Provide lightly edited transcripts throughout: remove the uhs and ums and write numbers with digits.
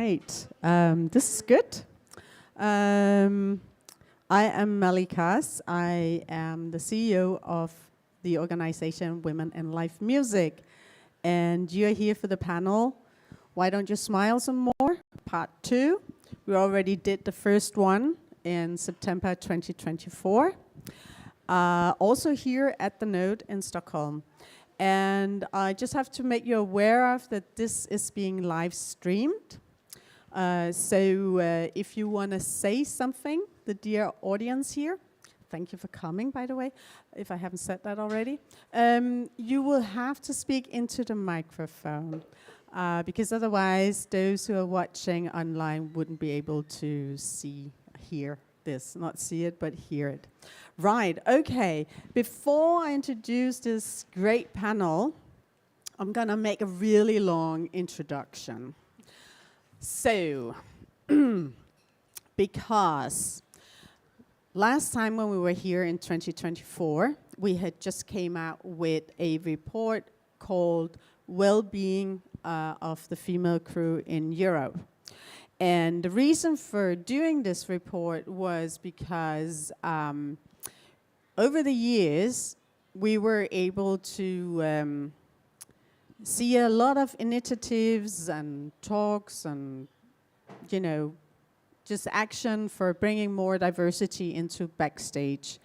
right. This is good. I am Malikas. I am the CEO of the organization Women in Live Music. And you're here for the panel. Why don't you smile some more? Part 2. We already did the first one in September 2024. Also here at the Node in Stockholm. And I just have to make you aware of that this is being live streamed. So if you want to say something, the dear audience here, thank you for coming, by the way, if I haven't said that already, you will have to speak into the microphone, because otherwise those who are watching online wouldn't be able to hear this, not see it, but hear it. Right, okay. Before I introduce this great panel, I'm going to make a really long introduction. So, because last time when we were here in 2024, we had just came out with a report called Well-Being of the Female Crew in Europe. And the reason for doing this report was because over the years, we were able to see a lot of initiatives and talks and, you know, just action for bringing more diversity into backstage.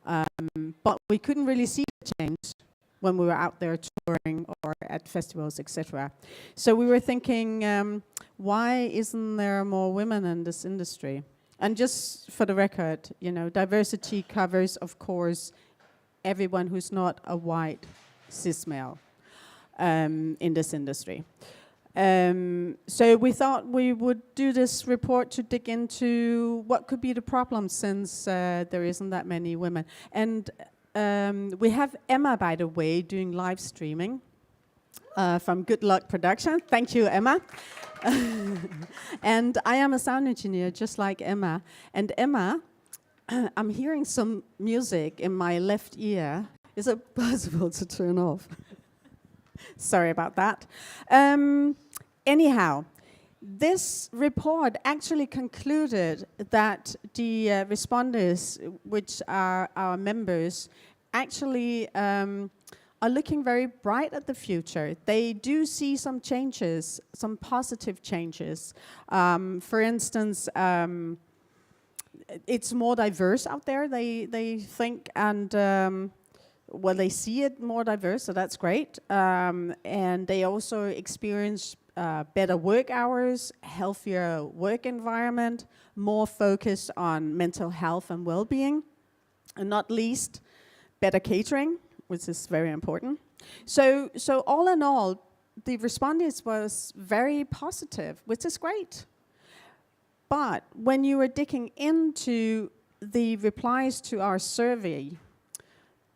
But we couldn't really see the change when we were out there touring or at festivals, etc. So we were thinking, why isn't there more women in this industry? And just for the record, you know, diversity covers, of course, everyone who's not a white cis male in this industry. So we thought we would do this report to dig into what could be the problem, since there isn't that many women. And we have Emma, by the way, doing live streaming from Good Luck Production. Thank you, Emma. And I am a sound engineer, just like Emma. And Emma, I'm hearing some music in my left ear. Is it possible to turn off? Sorry about that. Anyhow, this report actually concluded that the responders, which are our members, actually are looking very bright at the future. They do see some changes, some positive changes. For instance, it's more diverse out there, they think, and well, they see it more diverse, so that's great. And they also experience better work hours, healthier work environment, more focus on mental health and well-being, and not least, better catering, which is very important. So all in all, the response was very positive, which is great. But when you were digging into the replies to our survey,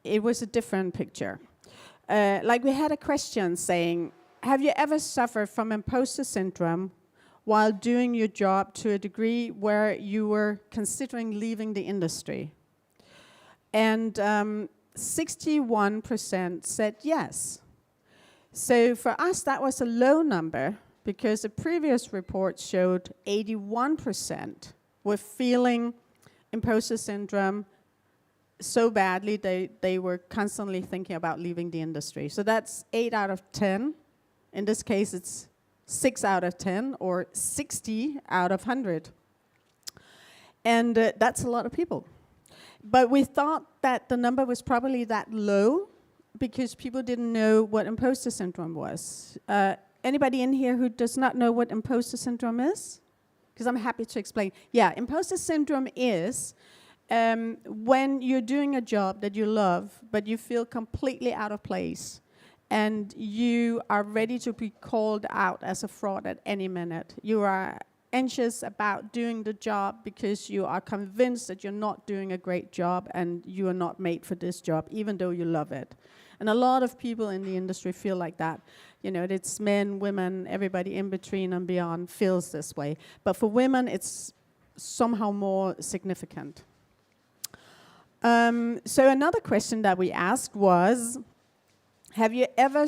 it was a different picture. Like we had a question saying, have you ever suffered from imposter syndrome while doing your job to a degree where you were considering leaving the industry? And 61% said yes. So for us, that was a low number, because the previous report showed 81% were feeling imposter syndrome so badly they were constantly thinking about leaving the industry. So that's 8 out of 10. In this case, it's 6 out of 10 or 60 out of 100. And that's a lot of people. But we thought that the number was probably that low because people didn't know what imposter syndrome was. Anybody in here who does not know what imposter syndrome is? Because I'm happy to explain. Yeah, imposter syndrome is when you're doing a job that you love, but you feel completely out of place, and you are ready to be called out as a fraud at any minute. You are anxious about doing the job because you are convinced that you're not doing a great job and you are not made for this job, even though you love it. And a lot of people in the industry feel like that. You know, it's men, women, everybody in between and beyond feels this way. But for women, it's somehow more significant. So another question that we asked was, have you ever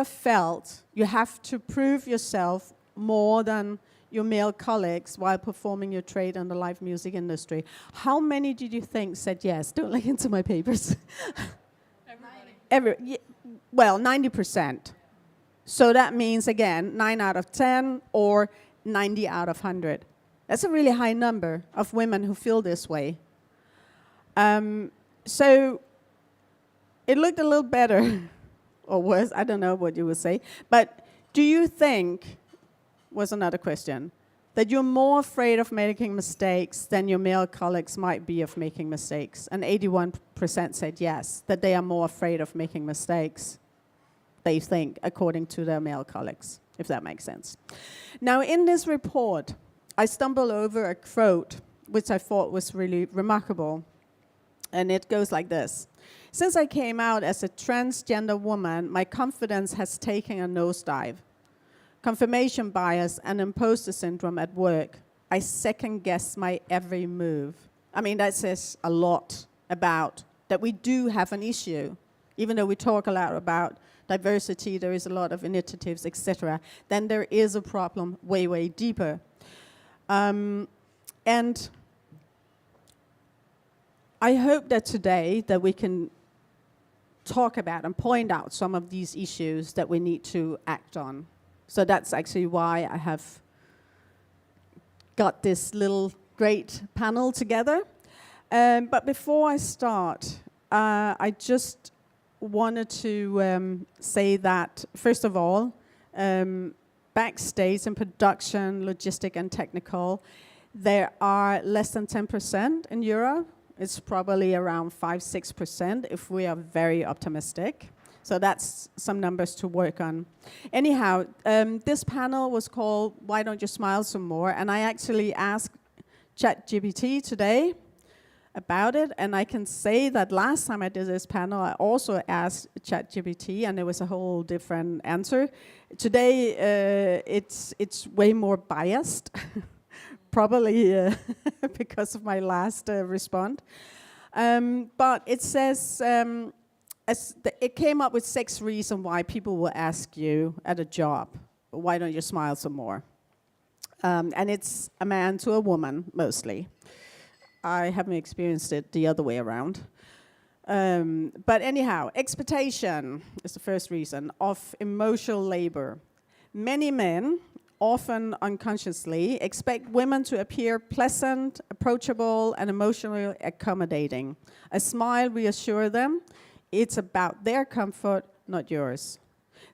felt you have to prove yourself more than your male colleagues while performing your trade in the live music industry. How many did you think said yes? Don't look into my papers. Well, 90%. So that means, again, 9 out of 10 or 90 out of 100. That's a really high number of women who feel this way. So it looked a little better, or worse, I don't know what you would say. But do you think, was another question, that you're more afraid of making mistakes than your male colleagues might be of making mistakes? And 81% said yes, that they are more afraid of making mistakes, they think, according to their male colleagues, if that makes sense. Now, in this report, I stumbled over a quote which I thought was really remarkable. And it goes like this. Since I came out as a transgender woman, my confidence has taken a nosedive. Confirmation bias and imposter syndrome at work. I second-guess my every move. I mean, that says a lot about that we do have an issue. Even though we talk a lot about diversity, there is a lot of initiatives, etc., then there is a problem way, way deeper. And I hope that today that we can talk about and point out some of these issues that we need to act on. So that's actually why I have got this little great panel together. But before I start, I just wanted to say that, first of all, backstage in production, logistic and technical, there are less than 10% in Europe. It's probably around 5-6% if we are very optimistic. So that's some numbers to work on. Anyhow, this panel was called Why Don't You Smile Some More? And I actually asked ChatGPT today about it. And I can say that last time I did this panel, I also asked ChatGPT, and there was a whole different answer. Today, it's way more biased. Probably because of my last response. But it says, it came up with 6 reasons why people will ask you at a job, why don't you smile some more? And it's a man to a woman, mostly. I haven't experienced it the other way around. But anyhow, expectation is the first reason of emotional labor. Many men, often unconsciously, expect women to appear pleasant, approachable, and emotionally accommodating. A smile reassures them it's about their comfort, not yours.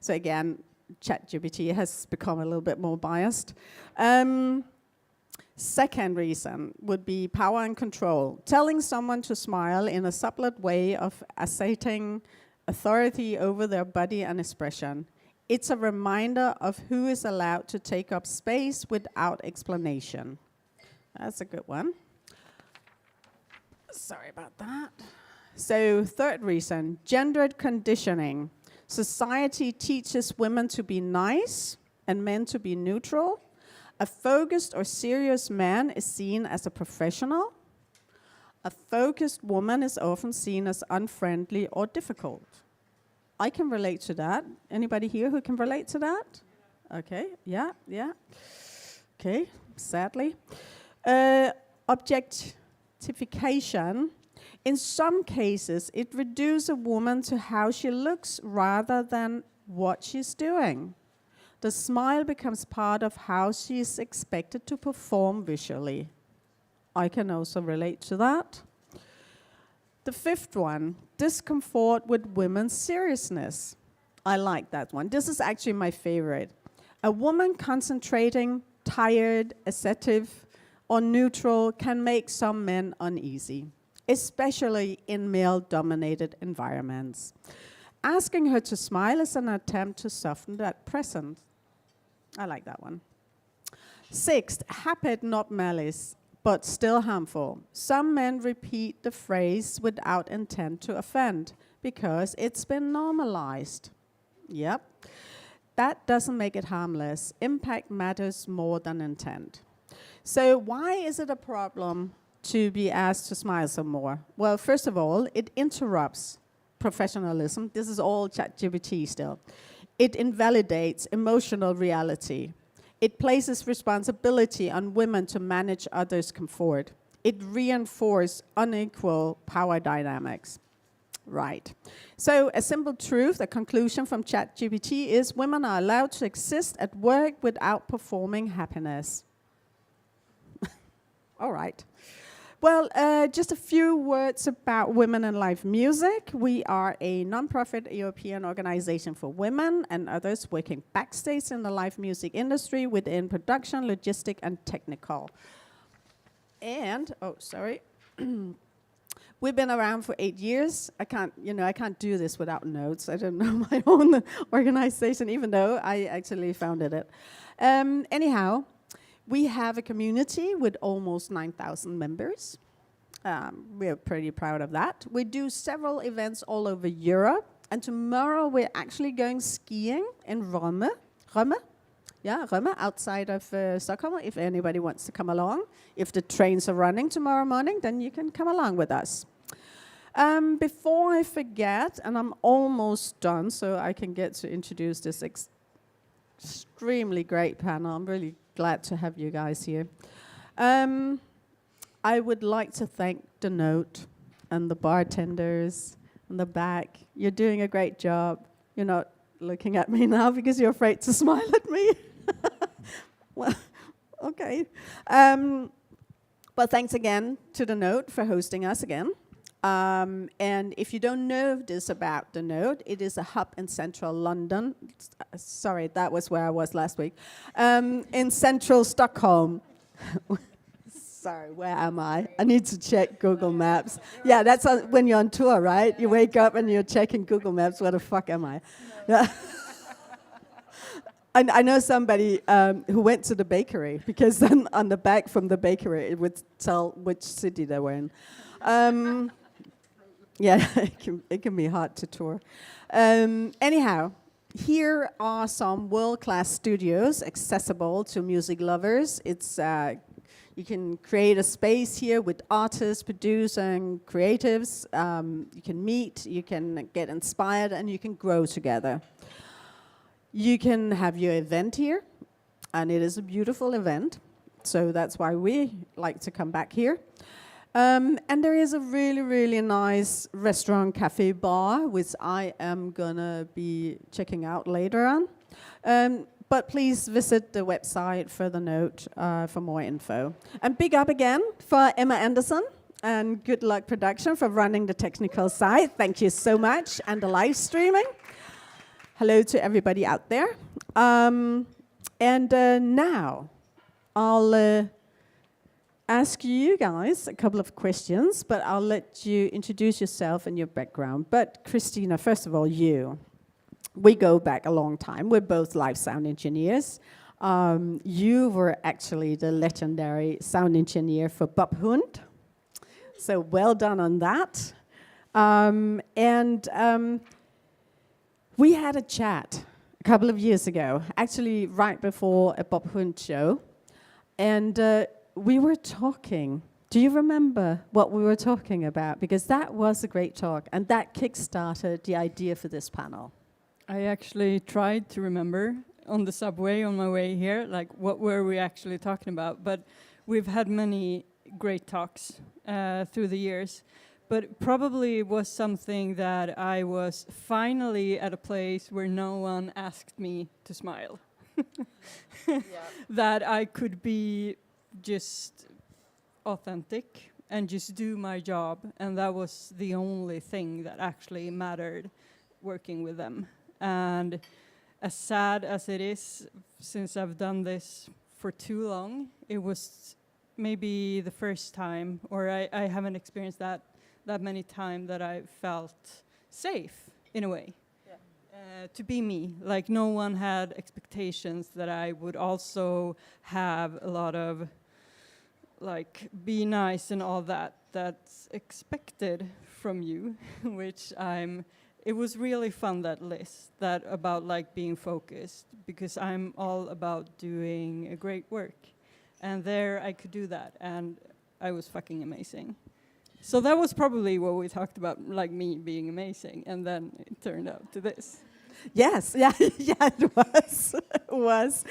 So again, ChatGPT has become a little bit more biased. Second reason would be power and control. Telling someone to smile in a subtle way of asserting authority over their body and expression. It's a reminder of who is allowed to take up space without explanation. That's a good one. Sorry about that. So, third reason, gendered conditioning. Society teaches women to be nice and men to be neutral. A focused or serious man is seen as a professional. A focused woman is often seen as unfriendly or difficult. I can relate to that. Anybody here who can relate to that? Okay, yeah. Okay, sadly. Objectification. In some cases, it reduces a woman to how she looks rather than what she's doing. The smile becomes part of how she is expected to perform visually. I can also relate to that. The fifth one, discomfort with women's seriousness. I like that one. This is actually my favorite. A woman concentrating, tired, assertive, or neutral can make some men uneasy, especially in male-dominated environments. Asking her to smile is an attempt to soften that presence. I like that one. Sixth, habit, not malice, but still harmful. Some men repeat the phrase without intent to offend because it's been normalized. Yep. That doesn't make it harmless. Impact matters more than intent. So why is it a problem to be asked to smile some more? Well, first of all, it interrupts professionalism. This is all ChatGPT still. It invalidates emotional reality. It places responsibility on women to manage others' comfort. It reinforces unequal power dynamics. Right. So a simple truth, a conclusion from ChatGPT is women are allowed to exist at work without performing happiness. All right. Well, just a few words about Women in Live Music. We are a non-profit European organization for women and others working backstage in the live music industry within production, logistic, and technical. And, we've been around for 8 years. I can't do this without notes. I don't know my own organization, even though I actually founded it. Anyhow, we have a community with almost 9,000 members. We're pretty proud of that. We do several events all over Europe. And tomorrow we're actually going skiing in Rome. Rome, outside of Stockholm, if anybody wants to come along. If the trains are running tomorrow morning, then you can come along with us. Before I forget, and I'm almost done, so I can get to introduce this extremely great panel. I'm really glad to have you guys here. I would like to thank the Note and the bartenders in the back. You're doing a great job. You're not looking at me now because you're afraid to smile at me. Well, okay. Well, thanks again to the Note for hosting us again. And if you don't know this about the Note, it is a hub in central London. Sorry, that was where I was last week. In central Stockholm. Sorry, where am I? I need to check Google Maps. Yeah, that's when you're on tour, right? You wake up and you're checking Google Maps. Where the fuck am I? Yeah. I know somebody who went to the bakery, because then on the back from the bakery it would tell which city they were in. Yeah, it can be hard to tour. Anyhow, here are some world-class studios accessible to music lovers. It's you can create a space here with artists, producers, and creatives. You can meet, you can get inspired, and you can grow together. You can have your event here, and it is a beautiful event. So that's why we like to come back here. And there is a really, really nice restaurant, cafe, bar, which I am gonna be checking out later on. But please visit the website for the Note for more info. And big up again for Emma Anderson and Good Luck Production for running the technical side. Thank you so much, and the live streaming. Hello to everybody out there. Now I'll ask you guys a couple of questions, but I'll let you introduce yourself and your background. But Christina, first of all, we go back a long time. We're both live sound engineers. You were actually the legendary sound engineer for Bob Hund. So well done on that. We had a chat a couple of years ago, actually right before a Bob Hund show. And we were talking. Do you remember what we were talking about? Because that was a great talk, and that kick-started the idea for this panel. I actually tried to remember on the subway on my way here, like what were we actually talking about? But we've had many great talks through the years. But probably it was something that I was finally at a place where no one asked me to smile. That I could be just authentic and just do my job. And that was the only thing that actually mattered working with them. And as sad as it is, since I've done this for too long, it was maybe the first time, or I haven't experienced that many times that I felt safe in a way. To be me. Like no one had expectations that I would also have a lot of like be nice and all that's expected from you, which it was really fun, that list, that about like being focused, because I'm all about doing a great work. And there I could do that, and I was fucking amazing. So that was probably what we talked about, like me being amazing, and then it turned out to this. Yes, yeah, yeah, it was, it was.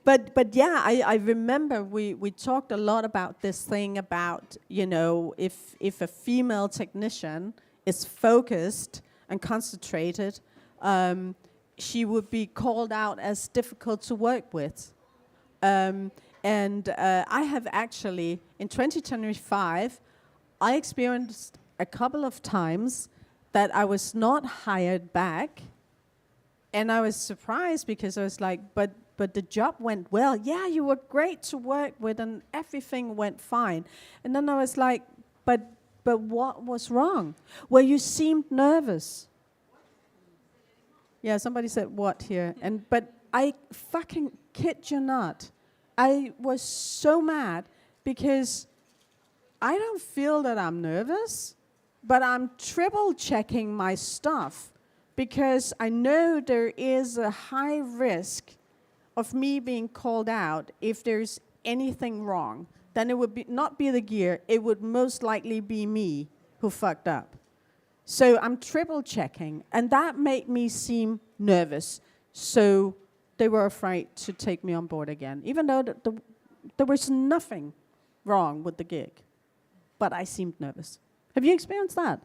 But yeah, I remember we talked a lot about this thing about, you know, if a female technician is focused and concentrated, she would be called out as difficult to work with. And I have actually, in 2025, I experienced a couple of times that I was not hired back. And I was surprised because I was like, but the job went well. Yeah, you were great to work with and everything went fine. And then I was like, but what was wrong? Well, you seemed nervous. Yeah, somebody said what here. But I fucking kid you not. I was so mad because I don't feel that I'm nervous, but I'm triple checking my stuff because I know there is a high risk of me being called out if there's anything wrong. Then it would not be the gear, it would most likely be me who fucked up. So I'm triple checking, and that made me seem nervous. So they were afraid to take me on board again, even though there was nothing wrong with the gig. But I seemed nervous. Have you experienced that?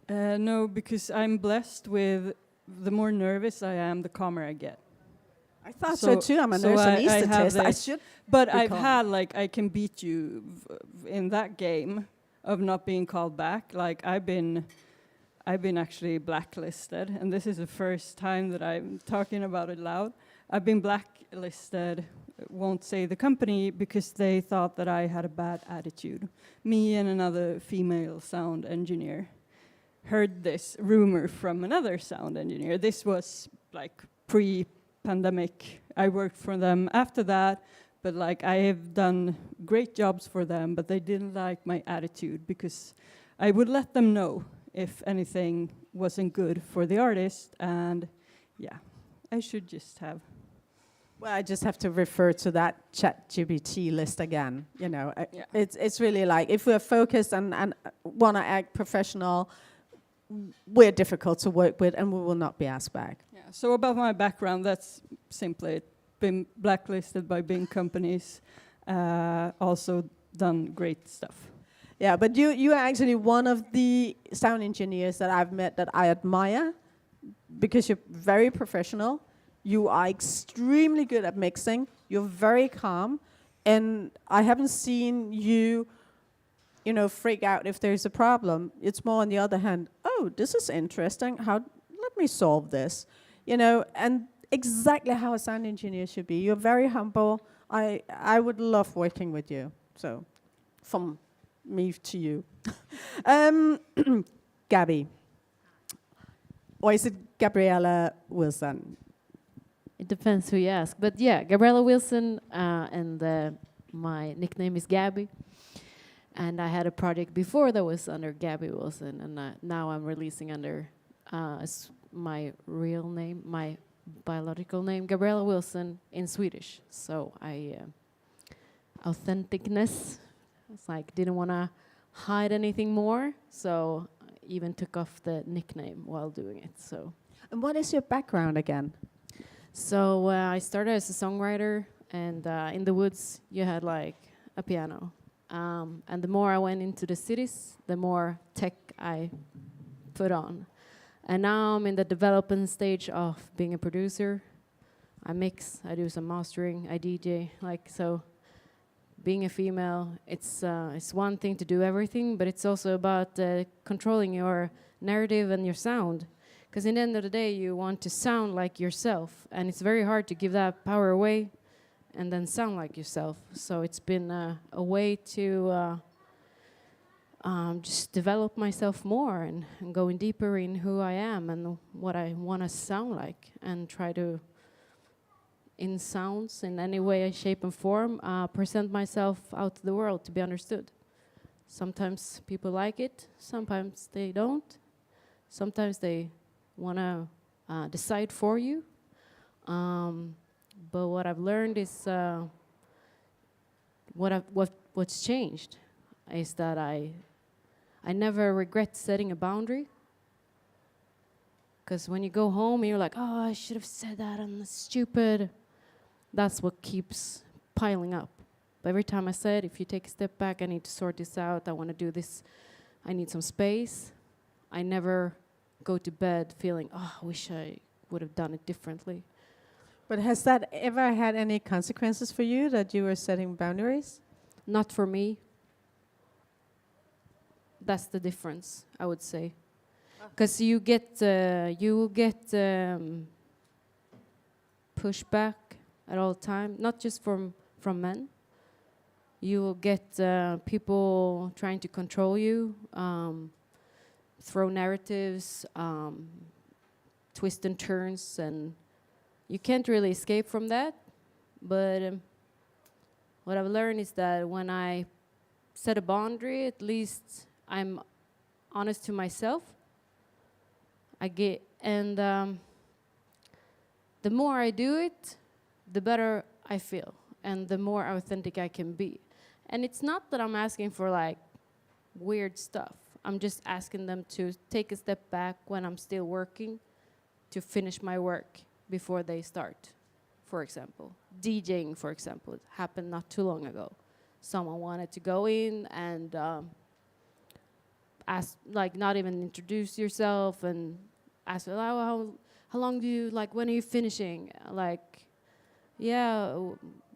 No, because I'm blessed with the more nervous I am, the calmer I get. I thought so too. I'm a nurse anesthetist. I should. But I've had, like, I can beat you in that game of not being called back. Like, I've been actually blacklisted, and this is the first time that I'm talking about it loud. I've been blacklisted, won't say the company, because they thought that I had a bad attitude. Me and another female sound engineer heard this rumor from another sound engineer. This was like pre-pandemic. I worked for them after that, but like I have done great jobs for them, but they didn't like my attitude because I would let them know if anything wasn't good for the artist, and yeah, I should just have. Well, I just have to refer to that ChatGPT list again. You know, Yeah. it's really like if we're focused and want to act professional, we're difficult to work with, and we will not be asked back. Yeah. So about my background, that's simply been blacklisted by big companies. Also done great stuff. Yeah, but you are actually one of the sound engineers that I've met that I admire because you're very professional. You are extremely good at mixing. You're very calm, and I haven't seen you, you know, freak out if there's a problem. It's more on the other hand, oh, this is interesting. Let me solve this, you know, and exactly how a sound engineer should be. You're very humble. I would love working with you. So, from me to you. Gabby. Or is it Gabriella Wilson? It depends who you ask. But yeah, Gabriella Wilson, and my nickname is Gabby. And I had a project before that was under Gabby Wilson, and now I'm releasing under my real name, my biological name, Gabriella Wilson, in Swedish. So authenticness, it's like didn't want to hide anything more, so I even took off the nickname while doing it. So. And what is your background again? So I started as a songwriter, and in the woods you had like a piano. And the more I went into the cities, the more tech I put on. And now I'm in the development stage of being a producer. I mix, I do some mastering, I DJ. Like, so being a female, it's one thing to do everything, but it's also about controlling your narrative and your sound. Because in the end of the day, you want to sound like yourself, and it's very hard to give that power away and then sound like yourself. So it's been a way to just develop myself more and going deeper in who I am and what I want to sound like, and try to, in sounds, in any way, shape, and form, present myself out to the world to be understood. Sometimes people like it, sometimes they don't. Sometimes they want to decide for you. But what I've learned is what's changed is that I never regret setting a boundary, Because when you go home, you're like, oh, I should have said that, I'm stupid. That's what keeps piling up. But every time I said, if you take a step back, I need to sort this out, I want to do this, I need some space, I never go to bed feeling, oh, I wish I would have done it differently. But has that ever had any consequences for you that you were setting boundaries? Not for me. That's the difference, I would say. Because you will get pushback at all time, not just from men. You will get people trying to control you, throw narratives, twists and turns, and you can't really escape from that. But what I've learned is that when I set a boundary, at least I'm honest to myself. The more I do it, the better I feel, and the more authentic I can be. And it's not that I'm asking for like weird stuff. I'm just asking them to take a step back when I'm still working to finish my work before they start. For example, DJing, for example, it happened not too long ago. Someone wanted to go in and ask, like, not even introduce yourself and ask, how long do you, like, when are you finishing? Like, yeah,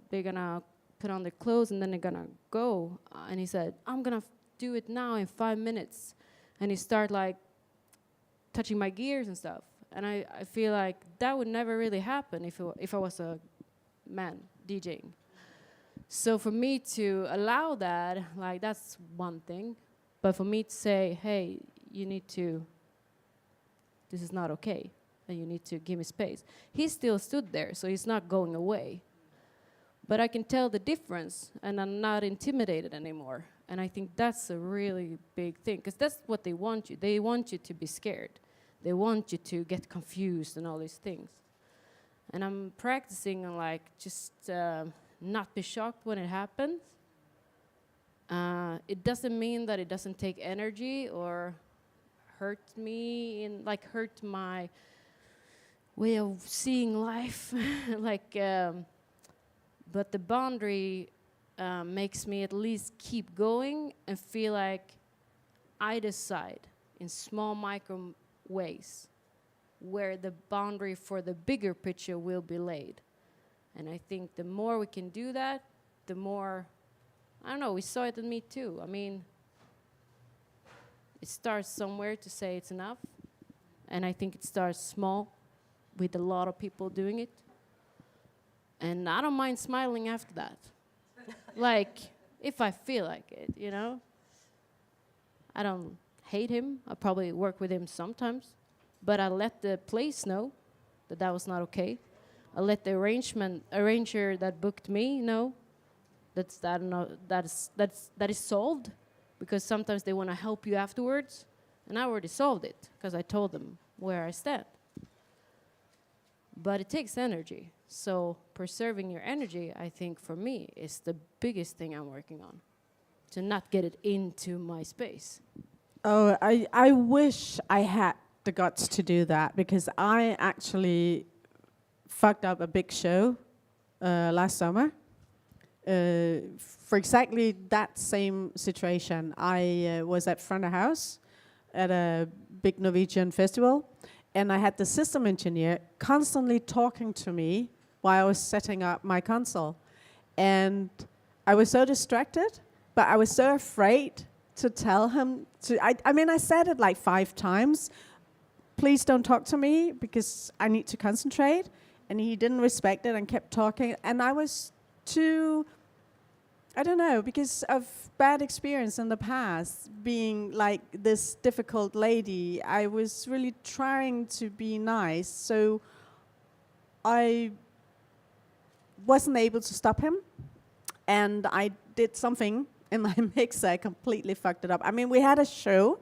they're gonna put on their clothes and then they're gonna go. And he said, I'm gonna do it now in 5 minutes. And he started like touching my gears and stuff. And I feel like that would never really happen if I was a man DJing. So for me to allow that, like, that's one thing. But for me to say, hey, this is not okay, and you need to give me space. He still stood there, so he's not going away. But I can tell the difference, and I'm not intimidated anymore. And I think that's a really big thing, because that's what they want you. They want you to be scared. They want you to get confused and all these things. And I'm practicing on, like, just not be shocked when it happens. It doesn't mean that it doesn't take energy or hurt me, hurt my way of seeing life. But the boundary makes me at least keep going and feel like I decide in small micro ways where the boundary for the bigger picture will be laid. And I think the more we can do that, the more, I don't know, we saw it in Me Too. I mean, it starts somewhere to say it's enough. And I think it starts small with a lot of people doing it. And I don't mind smiling after that. Like, if I feel like it, you know? I don't hate him. I probably work with him sometimes. But I let the place know that that was not okay. I let the arranger that booked me know that is solved, because sometimes they want to help you afterwards, and I already solved it because I told them where I stand. But it takes energy, so preserving your energy, I think, for me, is the biggest thing I'm working on, to not get it into my space. Oh, I wish I had the guts to do that, because I actually fucked up a big show last summer. For exactly that same situation, I was at front of house at a big Norwegian festival, and I had the system engineer constantly talking to me while I was setting up my console. And I was so distracted, but I was so afraid to tell him I said it like 5 times, please don't talk to me because I need to concentrate. And he didn't respect it and kept talking. And I was too, I don't know, because of bad experience in the past, being like this difficult lady, I was really trying to be nice. So I wasn't able to stop him. And I did something in my mix. I completely fucked it up. I mean, we had a show,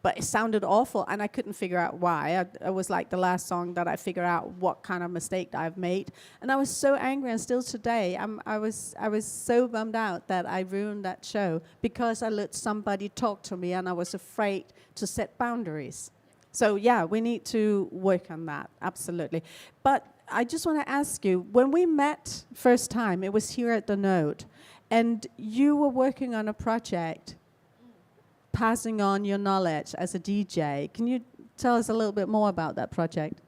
but it sounded awful, and I couldn't figure out why. It was like the last song that I figured out what kind of mistake I've made. And I was so angry, and still today, I was so bummed out that I ruined that show because I let somebody talk to me, and I was afraid to set boundaries. So yeah, we need to work on that, absolutely. But I just want to ask you, when we met first time, it was here at the Node, and you were working on a project, passing on your knowledge as a DJ. Can you tell us a little bit more about that project?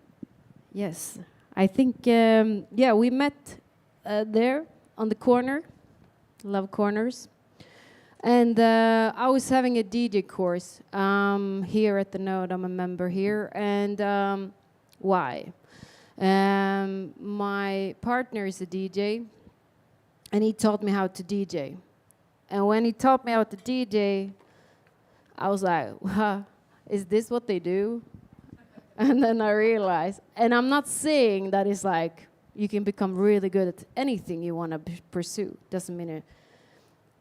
Yes, I think, yeah, we met there on the corner, Love Corners. And I was having a DJ course here at the Node. I'm a member here. And why? My partner is a DJ, and he taught me how to DJ. And when he taught me how to DJ, I was like, huh, is this what they do? And then I realized, and I'm not saying that it's like you can become really good at anything you want to pursue. Doesn't mean it.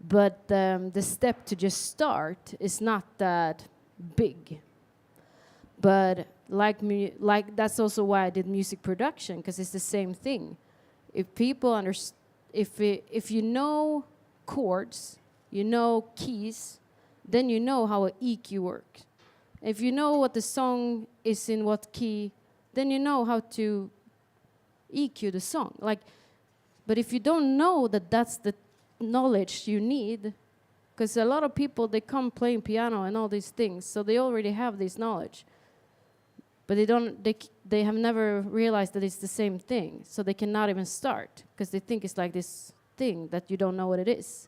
But the step to just start is not that big. But like that's also why I did music production, because it's the same thing. If people if you know chords, you know keys, then you know how an EQ works. If you know what the song is in what key, then you know how to EQ the song. But if you don't know that that's the knowledge you need, because a lot of people, they come playing piano and all these things, so they already have this knowledge, but they have never realized that it's the same thing, so they cannot even start because they think it's like this thing that you don't know what it is.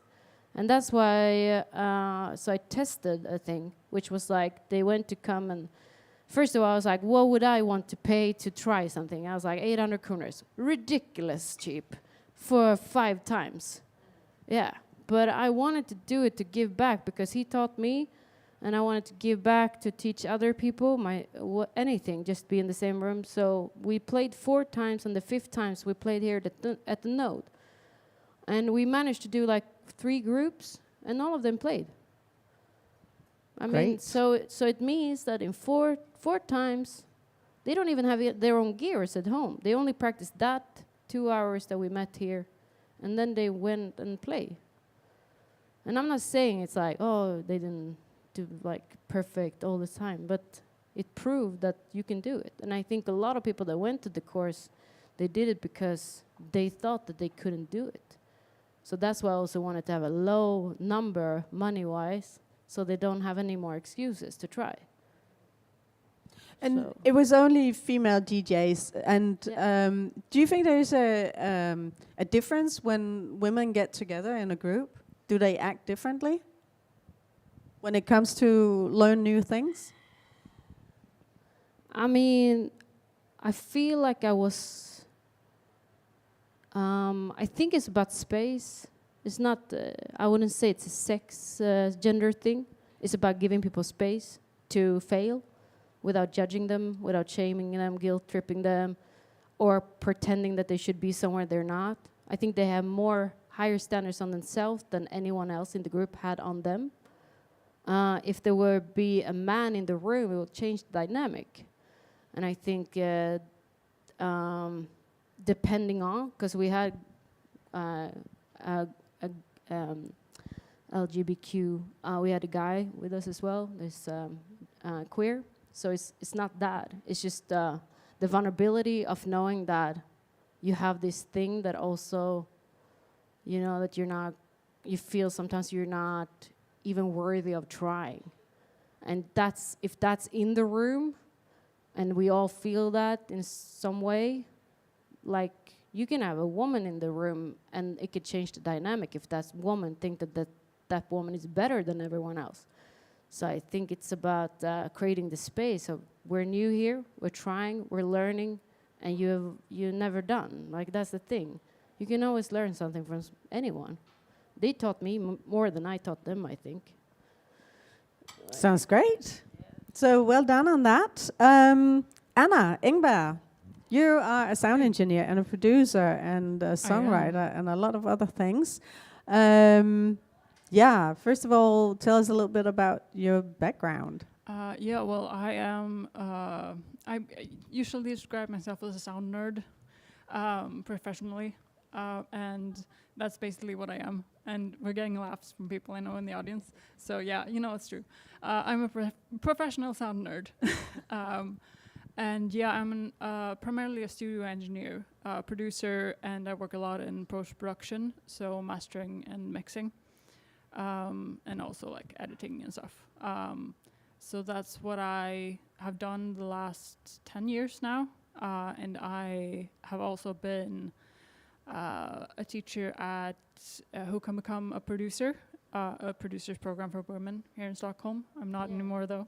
And that's why so I tested a thing, which was like they went to come, and first of all I was like, what would I want to pay to try something? I was like 800 kroners, ridiculous cheap for 5 times. Yeah, but I wanted to do it to give back because he taught me, and I wanted to give back to teach other people anything, just be in the same room. So we played 4 times, and the 5th times we played here at the Node. And we managed to do like 3 groups, and all of them played. I mean, so it means that in 4 times, they don't even have their own gears at home. They only practice that 2 hours that we met here, and then they went and play. And I'm not saying it's like, oh, they didn't do like perfect all the time, but it proved that you can do it. And I think a lot of people that went to the course, they did it because they thought that they couldn't do it. So that's why I also wanted to have a low number money-wise, so they don't have any more excuses to try. And it was only female DJs. And do you think there is a difference when women get together in a group? Do they act differently when it comes to learn new things? I mean, I feel like I think it's about space. It's not, I wouldn't say it's a sex, gender thing. It's about giving people space to fail without judging them, without shaming them, guilt-tripping them, or pretending that they should be somewhere they're not. I think they have higher standards on themselves than anyone else in the group had on them. If there were be a man in the room, it would change the dynamic. And I think depending on, because we had LGBTQ, we had a guy with us as well. There's queer, so it's not that. It's just the vulnerability of knowing that you have this thing that also, you know, that you feel sometimes you're not even worthy of trying. And if that's in the room, and we all feel that in some way, like you can have a woman in the room and it could change the dynamic if that woman think that woman is better than everyone else. So I think it's about creating the space of we're new here, we're trying, we're learning, and you're never done. Like that's the thing. You can always learn something from anyone. They taught me more than I taught them, I think. Sounds great. Yeah. So well done on that. Anna Ingberg, you are a sound engineer and a producer and a songwriter and a lot of other things. Yeah, first of all, tell us a little bit about your background. Yeah, well, I am. I usually describe myself as a sound nerd professionally. and that's basically what I am. And we're getting laughs from people I know in the audience. So yeah, you know it's true. I'm a professional sound nerd. And yeah, I'm primarily a studio engineer, producer, and I work a lot in post-production, so mastering and mixing, and also like editing and stuff. So that's what I have done the last 10 years now. And I have also been a teacher at who can become a producer, a producer's program for women here in Stockholm. I'm not anymore though.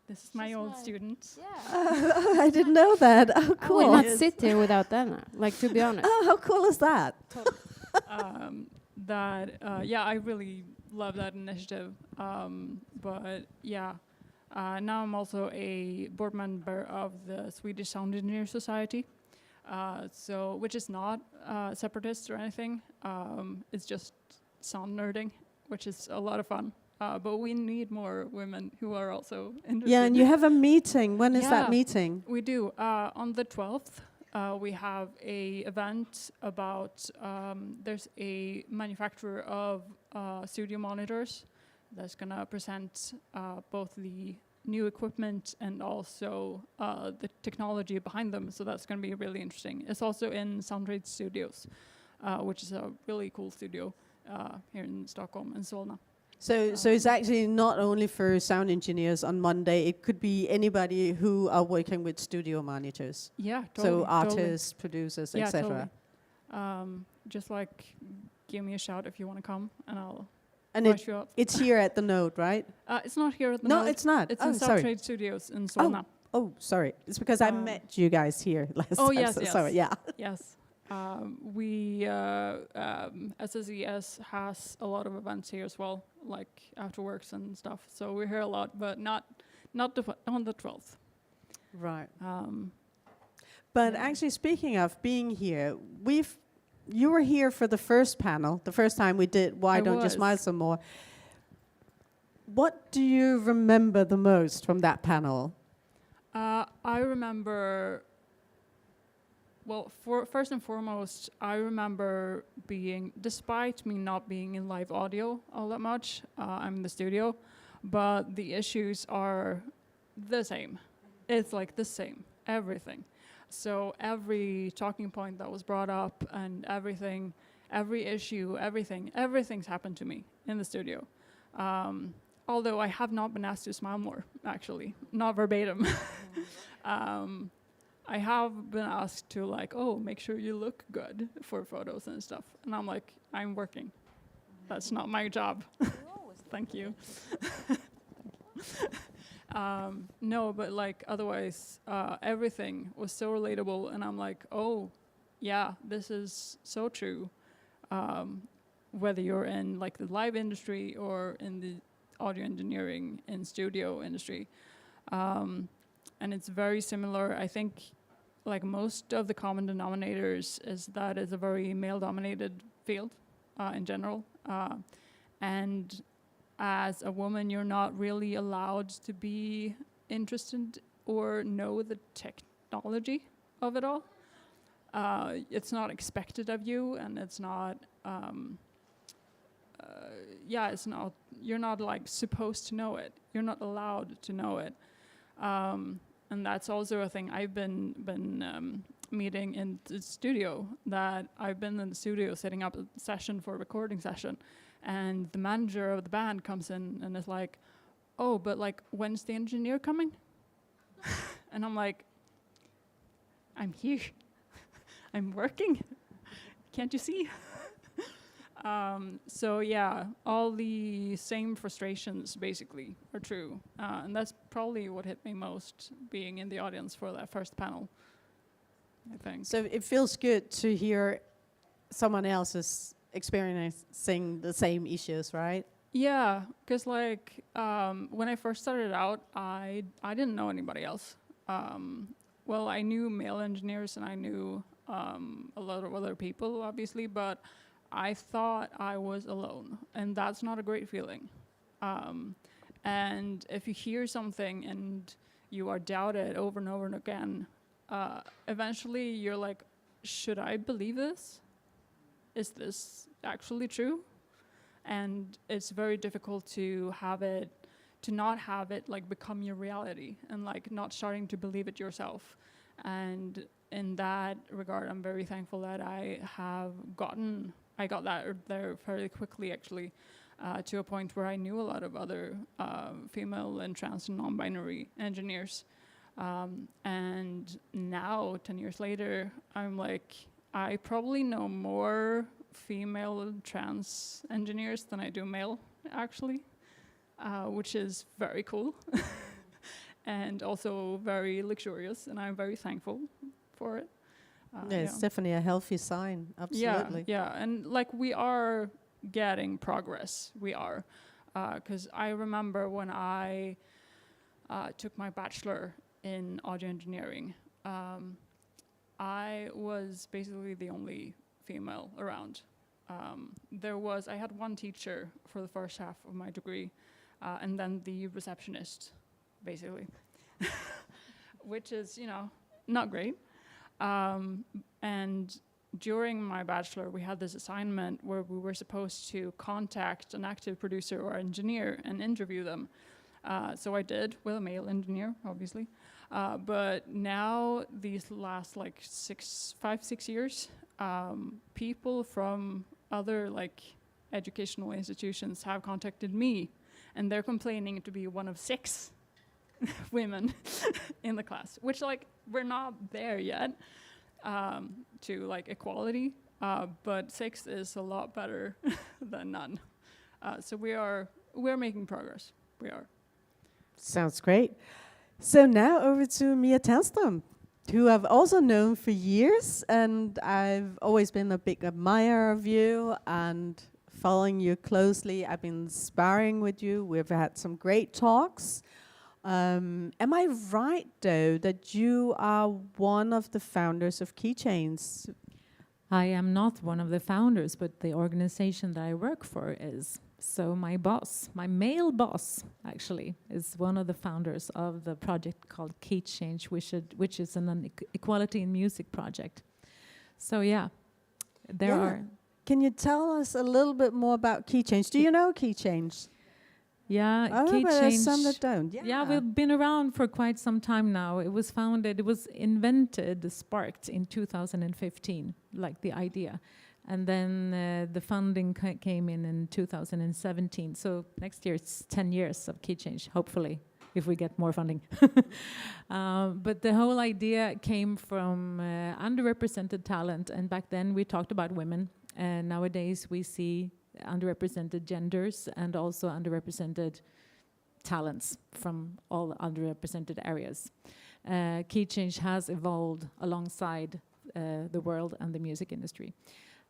This is my old student. I didn't know that. Oh, I cool. would not sit here without Anna, like, to be honest. Oh, how cool is that? Yeah, I really love that initiative. But yeah, now I'm also a board member of the Swedish Sound Engineer Society. So, which is not separatist or anything. It's just sound nerding, which is a lot of fun. But we need more women who are also interested. Yeah, and you have a meeting. When is that Yeah. meeting? We do. On the 12th, we have a event about, there's a manufacturer of studio monitors that's going to present both the new equipment and also the technology behind them. So that's going to be really interesting. It's also in Soundtrade Studios, which is a really cool studio here in Stockholm and Solna. So it's actually not only for sound engineers on Monday. It could be anybody who are working with studio monitors. Yeah, totally. So artists, producers, yeah, etc. totally. Just like give me a shout if you want to come, and I'll And rush you up. it's here at the Node, right? It's not here at the No, Node. it's not. It's Oh, in sorry. Soundtrade Studios in Solna. Oh, sorry. It's because I met you guys here last Oh, time. yes, so yes. Sorry, yeah. Yes. SSES has a lot of events here as well, like afterworks and stuff. So we're here a lot, but not on the 12th. Right. But Actually, speaking of being here, you were here for the first panel, the first time we did Why I Don't You was. Smile Some More. What do you remember the most from that panel? I remember. Well, first and foremost, I remember despite me not being in live audio all that much, I'm in the studio, but the issues are the same. It's like the same, everything. So every talking point that was brought up and everything, every issue, everything's happened to me in the studio. Although I have not been asked to smile more, actually, not verbatim. I have been asked to make sure you look good for photos and stuff. And I'm like, I'm working. That's not my job. Thank you. No, but otherwise, everything was so relatable. And I'm like, oh, yeah, this is so true. Whether you're in the live industry or in the audio engineering and studio industry. And it's very similar. I think most of the common denominators is that it's a very male-dominated field in general. And as a woman, you're not really allowed to be interested or know the technology of it all. It's not expected of you, and it's not, it's not, you're not supposed to know it. You're not allowed to know it. And that's also a thing I've been meeting in the studio, that I've been in the studio setting up a session for a recording session, and the manager of the band comes in and is like, oh, but when's the engineer coming? And I'm like, I'm here. I'm working. Can't you see? So yeah, all the same frustrations basically are true. And that's probably what hit me most, being in the audience for that first panel, I think. So it feels good to hear someone else is experiencing the same issues, right? Yeah, because when I first started out, I didn't know anybody else. Well, I knew male engineers and I knew a lot of other people, obviously, but I thought I was alone, and that's not a great feeling. And if you hear something and you are doubted over and over and again, eventually you're like, should I believe this? is this actually true? And it's very difficult to not have it like become your reality and like not starting to believe it yourself. And in that regard, I'm very thankful that I got that there fairly quickly, actually, to a point where I knew a lot of other female and trans and non-binary engineers. And now, 10 years later, I'm like, I probably know more female trans engineers than I do male, actually, which is very cool and also very luxurious, and I'm very thankful for it. It's definitely a healthy sign, absolutely. Yeah, and like we are getting progress, we are. Because I remember when I took my bachelor in audio engineering, I was basically the only female around. I had one teacher for the first half of my degree, and then the receptionist, basically, which is, not great. And during my bachelor, we had this assignment where we were supposed to contact an active producer or engineer and interview them. So I did, with a male engineer, obviously. But now, these last like 5-6 years, people from other like educational institutions have contacted me, and they're complaining to be one of 6 women in the class, which like we're not there yet to like equality, but 6 is a lot better than none. So we're making progress. We are. Sounds great. So now over to Mia Tellström, who I've also known for years, and I've always been a big admirer of you and following you closely. I've been sparring with you. We've had some great talks. Am I right, though, that you are one of the founders of Keychange? I am not one of the founders, but the organization that I work for is. So my boss, my male boss, actually, is one of the founders of the project called Keychange, which is an equality in music project. So yeah, there are. Can you tell us a little bit more about Keychange? Do you know Keychange? Yeah, but there's some that don't. Yeah, we've been around for quite some time now. It was invented, sparked in 2015, like the idea. And then the funding came in 2017. So next year it's 10 years of Keychange, hopefully, if we get more funding. But the whole idea came from underrepresented talent. And back then we talked about women. And nowadays we see underrepresented genders and also underrepresented talents from all underrepresented areas. Keychange has evolved alongside the world and the music industry.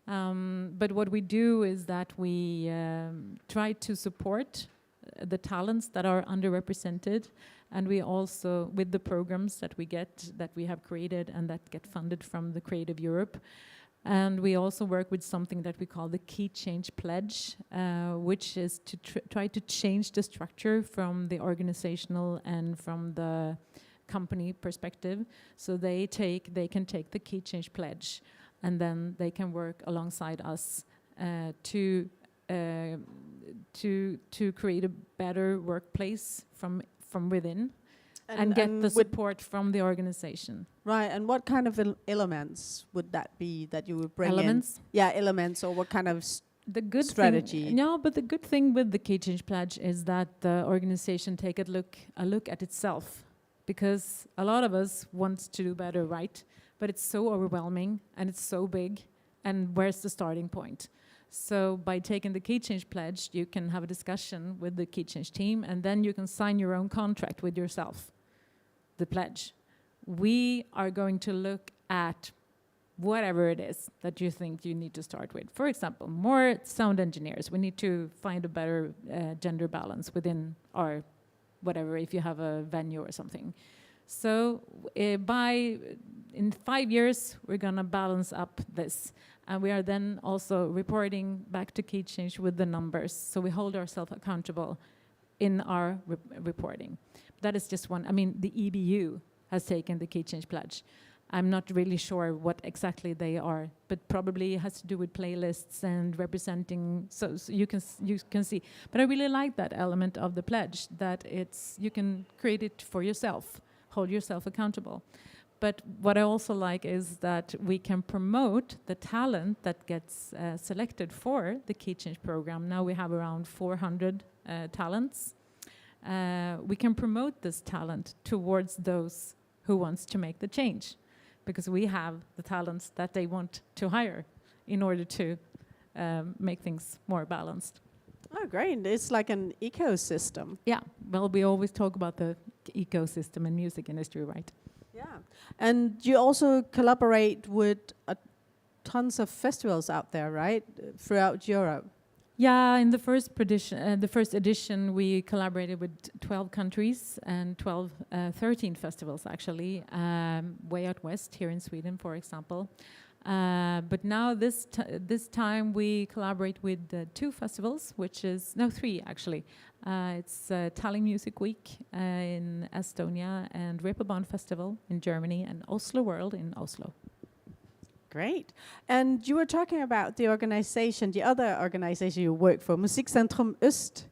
But what we do is that we try to support the talents that are underrepresented, and we also, with the programs that we have created and that get funded from the Creative Europe, and we also work with something that we call the Keychange Pledge, which is to try to change the structure from the organizational and from the company perspective. So they can take the Keychange Pledge, and then they can work alongside us to create a better workplace from within and get the support from the organization. Right, and what kind of elements would that be that you would bring Elements? in? Yeah, elements, or what kind of the good strategy? But the good thing with the Keychange Pledge is that the organization take a look at itself, because a lot of us want to do better, right? But it's so overwhelming and it's so big, and where's the starting point? So by taking the Keychange Pledge, you can have a discussion with the Keychange team, and then you can sign your own contract with yourself, the pledge. We are going to look at whatever it is that you think you need to start with. For example, more sound engineers. We need to find a better gender balance within our whatever, if you have a venue or something. So in 5 years, we're going to balance up this. And we are then also reporting back to Keychange with the numbers. So we hold ourselves accountable in our reporting. That is just one. I mean, the EBU has taken the Keychange Pledge. I'm not really sure what exactly they are, but probably it has to do with playlists and representing. So you can see. But I really like that element of the pledge, that you can create it for yourself, hold yourself accountable. But what I also like is that we can promote the talent that gets selected for the Keychange program. Now we have around 400 talents. We can promote this talent towards those who wants to make the change, because we have the talents that they want to hire in order to make things more balanced. Oh, great. It's like an ecosystem. Yeah, well, we always talk about the ecosystem in music industry, right? Yeah. And you also collaborate with tons of festivals out there, right? Throughout Europe. Yeah, in the first edition, we collaborated with 12 countries and 13 festivals actually, way out west here in Sweden, for example. But now this time we collaborate with 2 festivals, three actually. It's Tallinn Music Week in Estonia and Reeperbahn Festival in Germany and Oslo World in Oslo. Great. And you were talking about the organization, the other organization you work for, Musik Centrum Öst,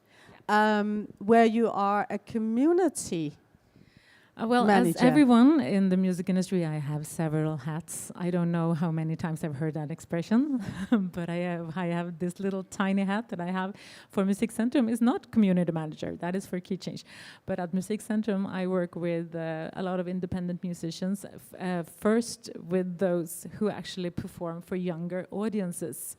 where you are a community Well, manager. as everyone in the music industry, I have several hats. I don't know how many times I've heard that expression, but I have this little tiny hat that I have for Musik Centrum. Is not community manager, that is for Keychange. But at Musik Centrum, I work with a lot of independent musicians, first with those who actually perform for younger audiences.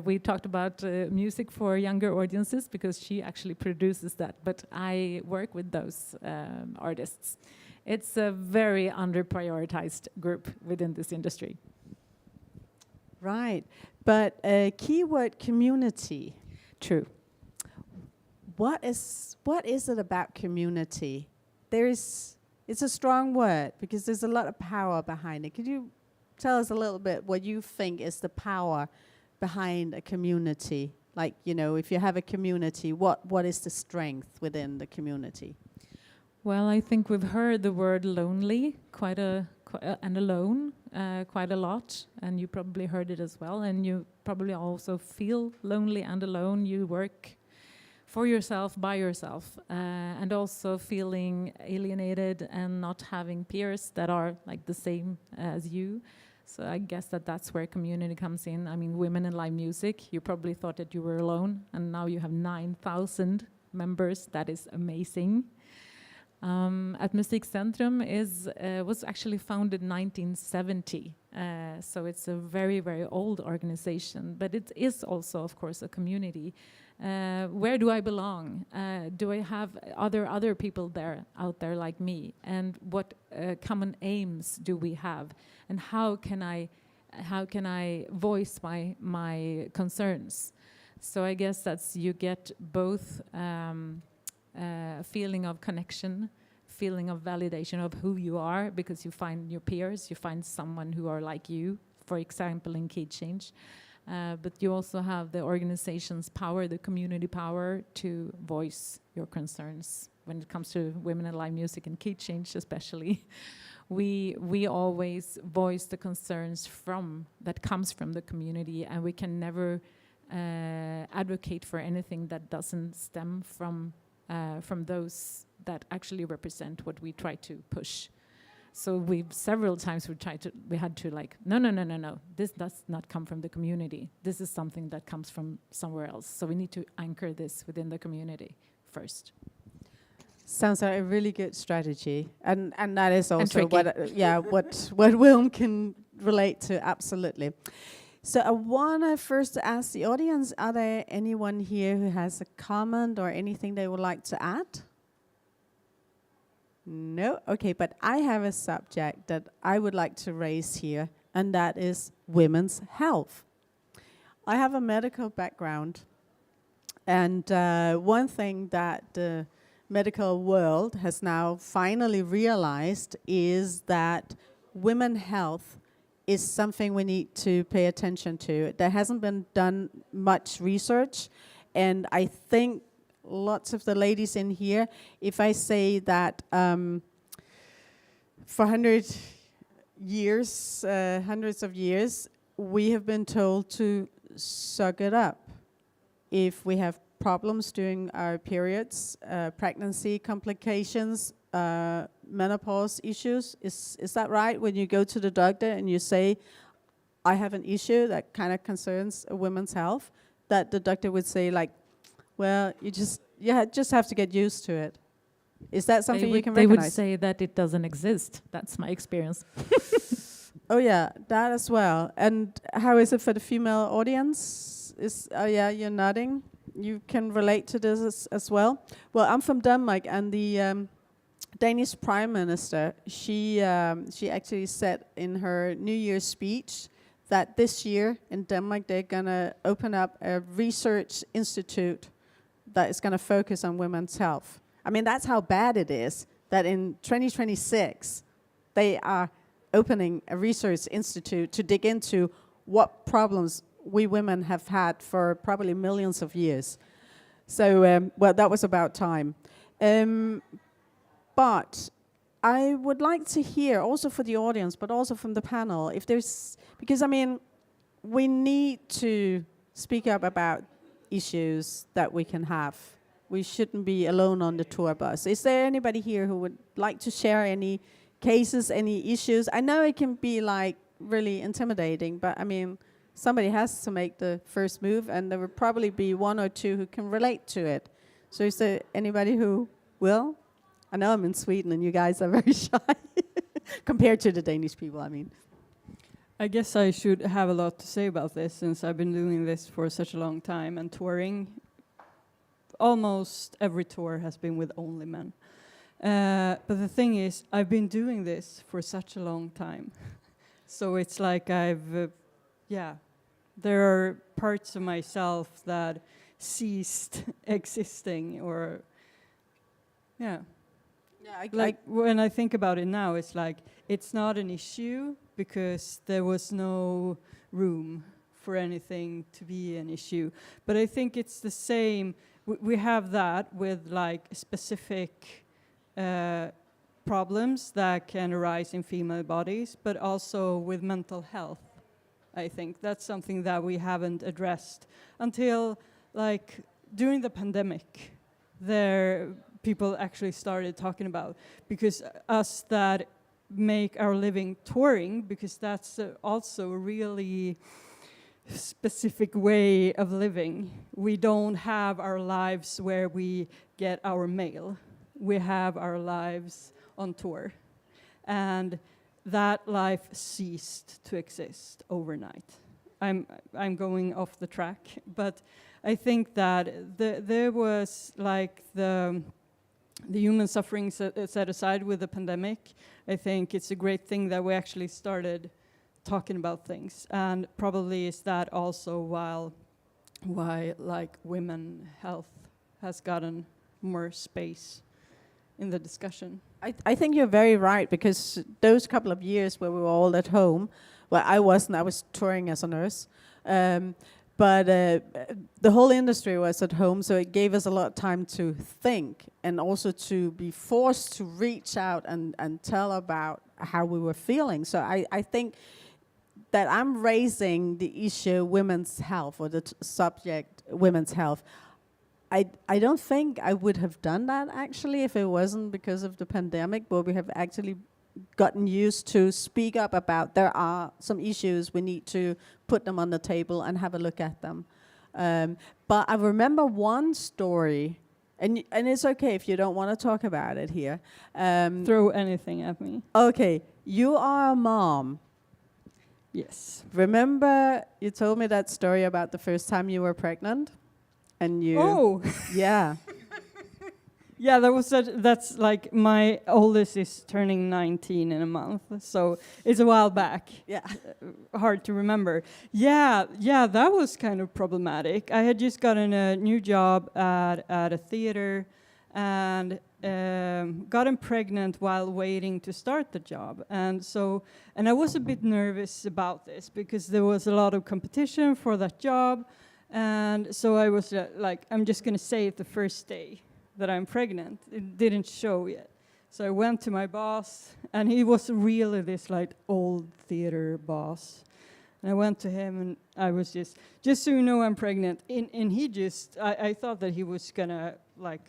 We talked about music for younger audiences because she actually produces that, but I work with those artists. It's a very under-prioritized group within this industry. Right. But keyword community. True. What is it about community? It's a strong word because there's a lot of power behind it. Could you tell us a little bit what you think is the power behind a community? Like, if you have a community, what is the strength within the community? Well, I think we've heard the word lonely and alone quite a lot, and you probably heard it as well, and you probably also feel lonely and alone. You work for yourself, by yourself, and also feeling alienated and not having peers that are like the same as you. So I guess that's where community comes in. I mean, Women in Live Music, you probably thought that you were alone, and now you have 9,000 members. That is amazing. At Musik Centrum was actually founded in 1970, so it's a very, very old organization, but it is also, of course, a community. Where do I belong? Do I have other people out there like me? And what common aims do we have? And how can I voice my concerns? So I guess you get both a feeling of connection, feeling of validation of who you are, because you find your peers, you find someone who are like you, for example, in Keychange. But you also have the organization's power, the community power to voice your concerns. When it comes to Women in Live Music and Keychange especially, we always voice the concerns that comes from the community, and we can never advocate for anything that doesn't stem from those that actually represent what we try to push. So several times we had to like, no, this does not come from the community. This is something that comes from somewhere else. So we need to anchor this within the community first. Sounds like a really good strategy, and that is also what Wilm can relate to, absolutely. So I want to first ask the audience, are there anyone here who has a comment or anything they would like to add? No? Okay, but I have a subject that I would like to raise here, and that is women's health. I have a medical background, and one thing that the medical world has now finally realized is that women's health is something we need to pay attention to. There hasn't been done much research, and I think lots of the ladies in here, if I say that for hundreds of years, we have been told to suck it up. If we have problems during our periods, pregnancy complications, menopause issues, is that right? When you go to the doctor and you say, I have an issue that kind of concerns a woman's health, that the doctor would say like, well, you just have to get used to it. Is that something you can They would recognize? say that it doesn't exist. That's my experience. Oh yeah, that as well. And how is it for the female audience? Yeah, you're nodding. You can relate to this as well. Well, I'm from Denmark, and the Danish Prime Minister, she actually said in her New Year's speech that this year in Denmark they're gonna open up a research institute that is gonna focus on women's health. I mean, that's how bad it is that in 2026 they are opening a research institute to dig into what problems we women have had for probably millions of years. So, well, that was about time. But I would like to hear, also for the audience, but also from the panel, if there's, because I mean, we need to speak up about issues that we can have. We shouldn't be alone on the tour bus. Is there anybody here who would like to share any cases, any issues? I know it can be like really intimidating, but I mean, somebody has to make the first move, and there will probably be one or two who can relate to it. So is there anybody who will? I know I'm in Sweden and you guys are very shy compared to the Danish people, I mean. I guess I should have a lot to say about this, since I've been doing this for such a long time and touring. Almost every tour has been with only men. But the thing is, I've been doing this for such a long time. So it's like there are parts of myself that ceased existing, or, yeah. Like when I think about it now, it's like, it's not an issue because there was no room for anything to be an issue. But I think it's the same. We have that with like specific problems that can arise in female bodies, but also with mental health. I think that's something that we haven't addressed until like during the pandemic. People actually started talking about, because us that make our living touring, because that's also a really specific way of living. We don't have our lives where we get our mail. We have our lives on tour. And that life ceased to exist overnight. I'm going off the track, but I think that there was like the human suffering set aside with the pandemic. I think it's a great thing that we actually started talking about things, and probably is that also why like women health has gotten more space in the discussion. I think you're very right, because those couple of years where we were all at home, well, I wasn't, I was touring as a nurse, but the whole industry was at home, so it gave us a lot of time to think, and also to be forced to reach out and tell about how we were feeling. So I think that I'm raising the issue women's health, or the subject women's health. I don't think I would have done that actually if it wasn't because of the pandemic, but we have actually gotten used to speak up about there are some issues, we need to put them on the table and have a look at them. But I remember one story, and it's okay if you don't want to talk about it here. Throw anything at me. Okay, you are a mom. Yes. Remember you told me that story about the first time you were pregnant? And you... Oh! Yeah. Yeah, that's like my oldest is turning 19 in a month, so it's a while back. Yeah. Hard to remember. Yeah, that was kind of problematic. I had just gotten a new job at a theater, and gotten pregnant while waiting to start the job. And I was a bit nervous about this because there was a lot of competition for that job. And so I was like, I'm just going to say it the first day that I'm pregnant. It didn't show yet. So I went to my boss, and he was really this like old theater boss. And I went to him, and I was just so you know, I'm pregnant. And he I thought that he was gonna like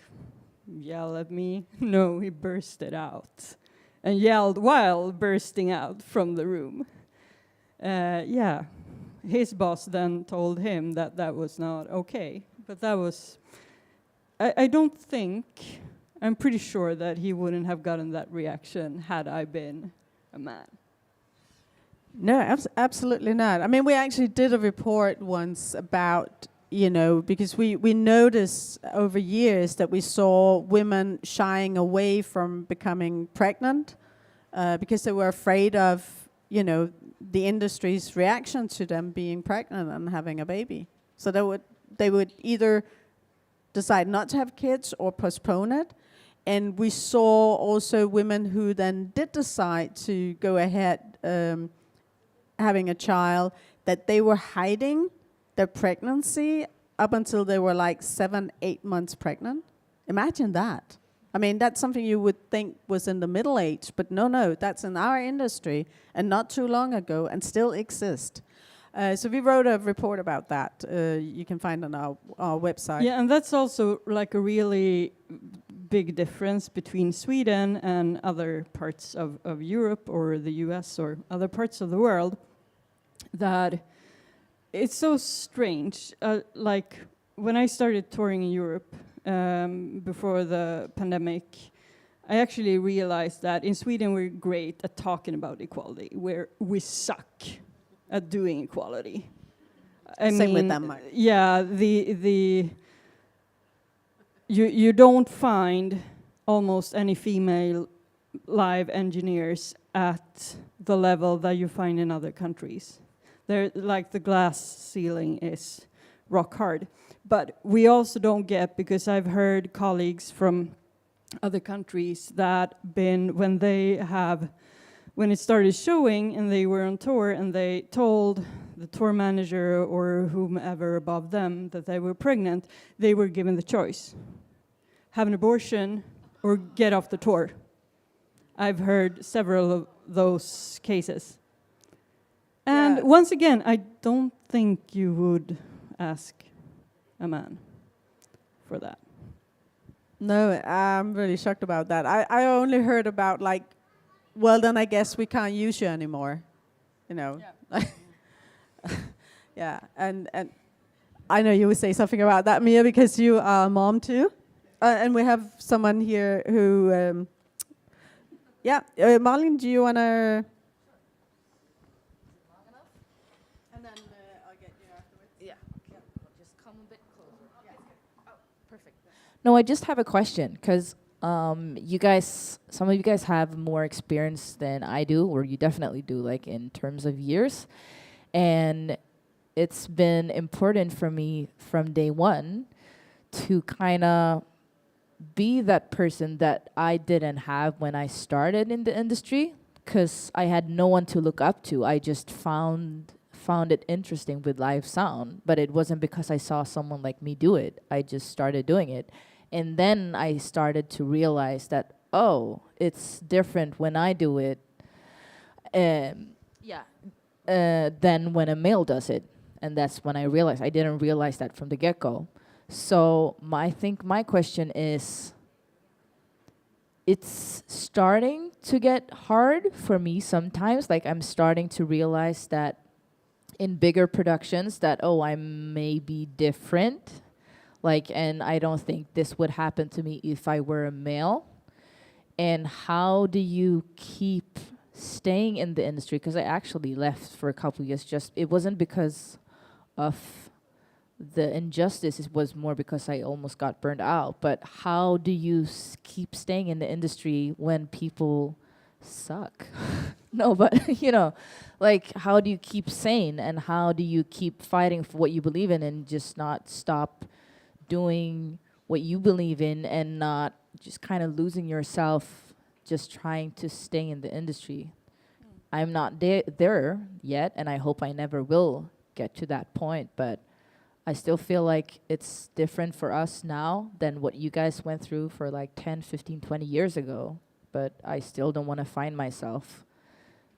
yell at me. No, he bursted out and yelled while bursting out from the room. Yeah, his boss then told him that that was not okay. But that was, I don't think, I'm pretty sure that he wouldn't have gotten that reaction had I been a man. No, absolutely not. I mean, we actually did a report once about, you know, because we noticed over years that we saw women shying away from becoming pregnant because they were afraid of, you know, the industry's reaction to them being pregnant and having a baby. So they would either decide not to have kids or postpone it. And we saw also women who then did decide to go ahead having a child, that they were hiding their pregnancy up until they were like 7-8 months pregnant. Imagine that. I mean, that's something you would think was in the Middle Age, but no, that's in our industry and not too long ago and still exist. So we wrote a report about that. You can find on our website. Yeah, and that's also like a really big difference between Sweden and other parts of Europe or the US or other parts of the world, that it's so strange. Like when I started touring in Europe before the pandemic, I actually realized that in Sweden we're great at talking about equality, where we suck at doing equality. I Same mean, with Denmark. Yeah, you don't find almost any female live engineers at the level that you find in other countries. They're like the glass ceiling is rock hard. But we also don't get, because I've heard colleagues from other countries that when it started showing and they were on tour and they told the tour manager or whomever above them that they were pregnant, they were given the choice. Have an abortion or get off the tour. I've heard several of those cases. And Yeah. once again, I don't think you would ask a man for that. No, I'm really shocked about that. I only heard about like, well, then I guess we can't use you anymore, you know. Yeah, yeah. And I know you would say something about that, Mia, because you are a mom too, and we have someone here who, Marlene, do you want to? And then I'll get you afterwards. Yeah. Just come a bit closer. Oh, perfect. No, I just have a question, because some of you guys have more experience than I do, or you definitely do, like in terms of years. And it's been important for me from day one to kind of be that person that I didn't have when I started in the industry, because I had no one to look up to. I just found it interesting with live sound, but it wasn't because I saw someone like me do it. I just started doing it. And then I started to realize that, oh, it's different when I do it than when a male does it. And that's when I realized. I didn't realize that from the get-go. So I think my question is, it's starting to get hard for me sometimes. Like I'm starting to realize that in bigger productions that, oh, I may be different. Like, and I don't think this would happen to me if I were a male. And how do you keep staying in the industry? Because I actually left for a couple of years. It wasn't because of the injustice. It was more because I almost got burned out. But how do you keep staying in the industry when people suck? No, but you know, like how do you keep sane, and how do you keep fighting for what you believe in and just not stop doing what you believe in and not just kind of losing yourself just trying to stay in the industry? I'm not there yet, and I hope I never will get to that point, but I still feel like it's different for us now than what you guys went through for like 10, 15, 20 years ago. but I still don't want to find myself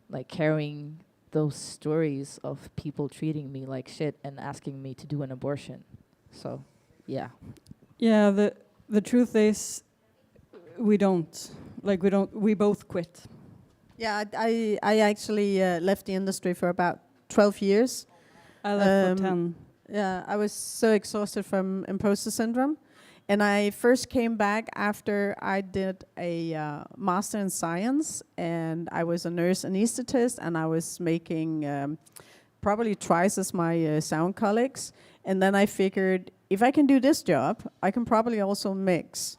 like carrying those stories of people treating me like shit and asking me to do an abortion. So, yeah. Yeah, the truth is, we both quit. Yeah, I actually left the industry for about 12 years. I left for Um, 10. Yeah, I was so exhausted from imposter syndrome. And I first came back after I did a master in science, and I was a nurse anesthetist, and I was making probably twice as my sound colleagues. And then I figured, if I can do this job, I can probably also mix.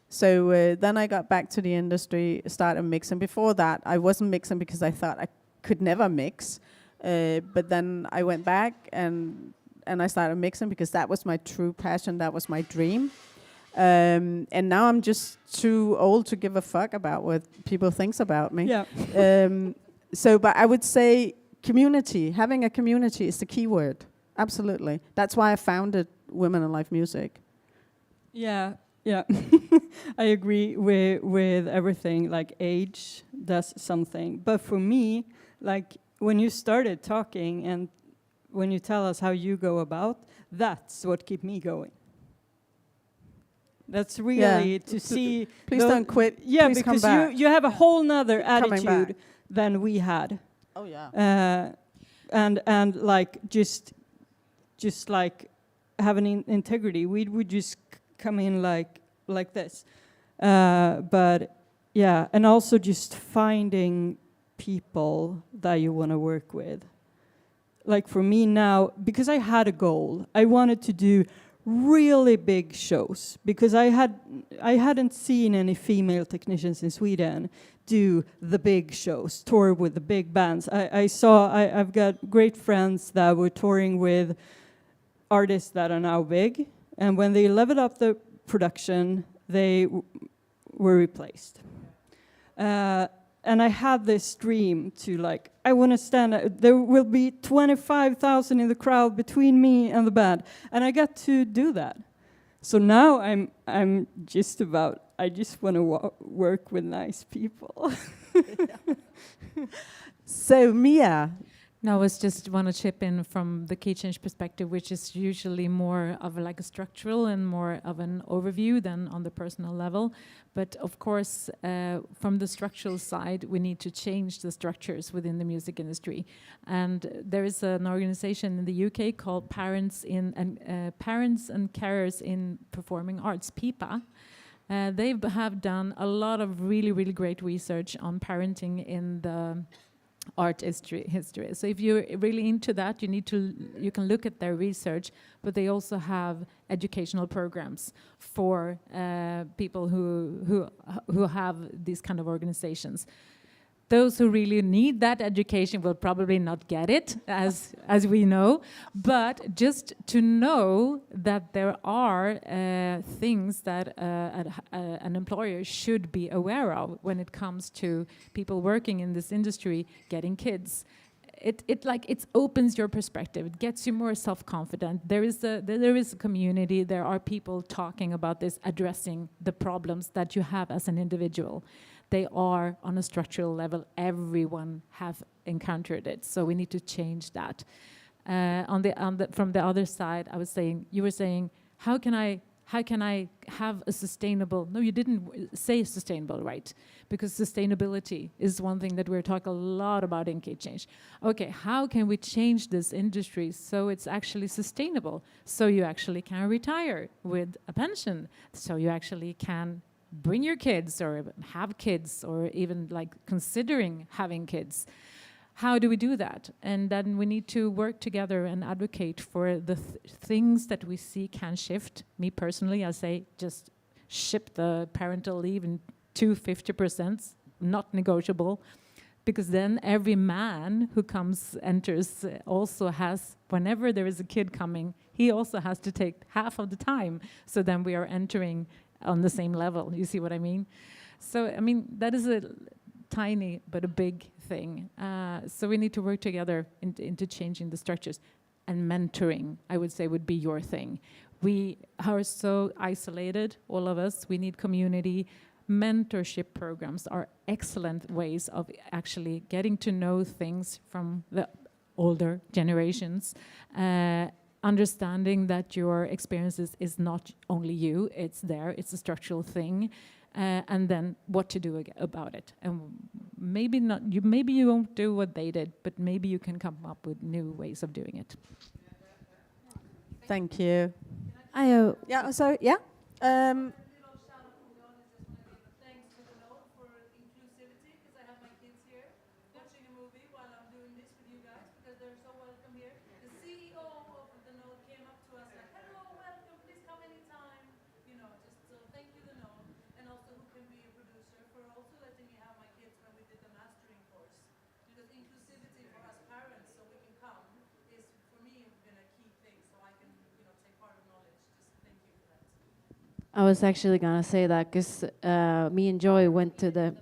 So then I got back to the industry, started mixing. Before that, I wasn't mixing because I thought I could never mix. But then I went back and I started mixing because that was my true passion, that was my dream. And now I'm just too old to give a fuck about what people thinks about me. Yeah. But I would say community, having a community is the key word. Absolutely. That's why I founded Women in Live Music. Yeah. I agree with everything, like age does something. But for me, like when you started talking and when you tell us how you go about, that's what keep me going. That's really to see. Please don't quit. Yeah, Please because come back. you have a whole nother Coming attitude back. than we had. Oh yeah. And like just like having integrity. We would just come in like this. But yeah, and also just finding people that you want to work with. Like for me now, because I had a goal, I wanted to do really big shows because I hadn't seen any female technicians in Sweden do the big shows, tour with the big bands. I've got great friends that were touring with artists that are now big, and when they leveled up the production, they were replaced. And I had this dream to like, I want to stand, there will be 25,000 in the crowd between me and the band. And I got to do that. So now I'm just about, I just want to work with nice people. So Mia, No, I was just want to chip in from the Keychange perspective, which is usually more of like a structural and more of an overview than on the personal level. But of course, from the structural side, we need to change the structures within the music industry. And there is an organization in the UK called Parents and Carers in Performing Arts, PIPA. They have done a lot of really, really great research on parenting in the art history. So if you're really into that, you can look at their research, but they also have educational programs for people who have these kind of organizations. Those who really need that education will probably not get it, as we know. But just to know that there are things that an employer should be aware of when it comes to people working in this industry getting kids. It opens your perspective. It gets you more self-confident. There is a community. There are people talking about this, addressing the problems that you have as an individual. They are on a structural level. Everyone have encountered it, so we need to change that. From the other side, you were saying, how can I have a sustainable? No, you didn't say sustainable, right? Because sustainability is one thing that we're talking a lot about in Keychange. Okay, how can we change this industry so it's actually sustainable? So you actually can retire with a pension. So you actually can bring your kids or have kids or even like considering having kids. How do we do that? And then we need to work together and advocate for the things that we see can shift. Me personally, I say just ship the parental leave in 50%, not negotiable, because then every man who enters also has, whenever there is a kid coming, he also has to take half of the time. So then we are entering on the same level. You see what I mean? So, I mean, that is a tiny but a big thing. So we need to work together into changing the structures. And mentoring, I would say, would be your thing. We are so isolated, all of us. We need community. mentorship programs are excellent ways of actually getting to know things from the older generations, understanding that your experiences is not only you, it's there, it's a structural thing, and then what to do about it. And maybe you won't do what they did, but maybe you can come up with new ways of doing it. Thank you. I Yeah, sorry, yeah? I was actually gonna say that because me and Joy went to the.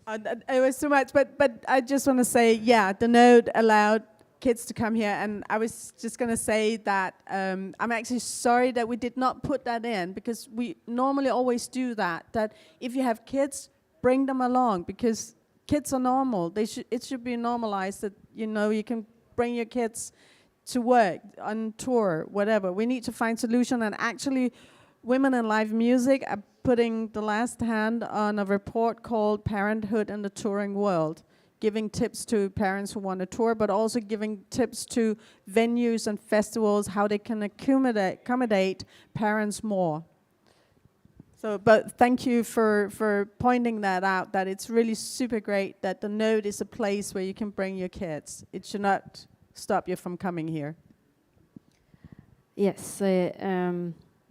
It was too much, but I just want to say, yeah, the node allowed kids to come here, and I was just going to say that I'm actually sorry that we did not put that in, because we normally always do that, that if you have kids, bring them along, because kids are normal. It should be normalized that, you can bring your kids to work, on tour, whatever. We need to find solution, and actually Women in Live Music are putting the last hand on a report called Parenthood in the Touring World, giving tips to parents who want to tour, but also giving tips to venues and festivals, how they can accommodate parents more. So, but thank you for pointing that out, that it's really super great that the Node is a place where you can bring your kids. It should not stop you from coming here. Yes,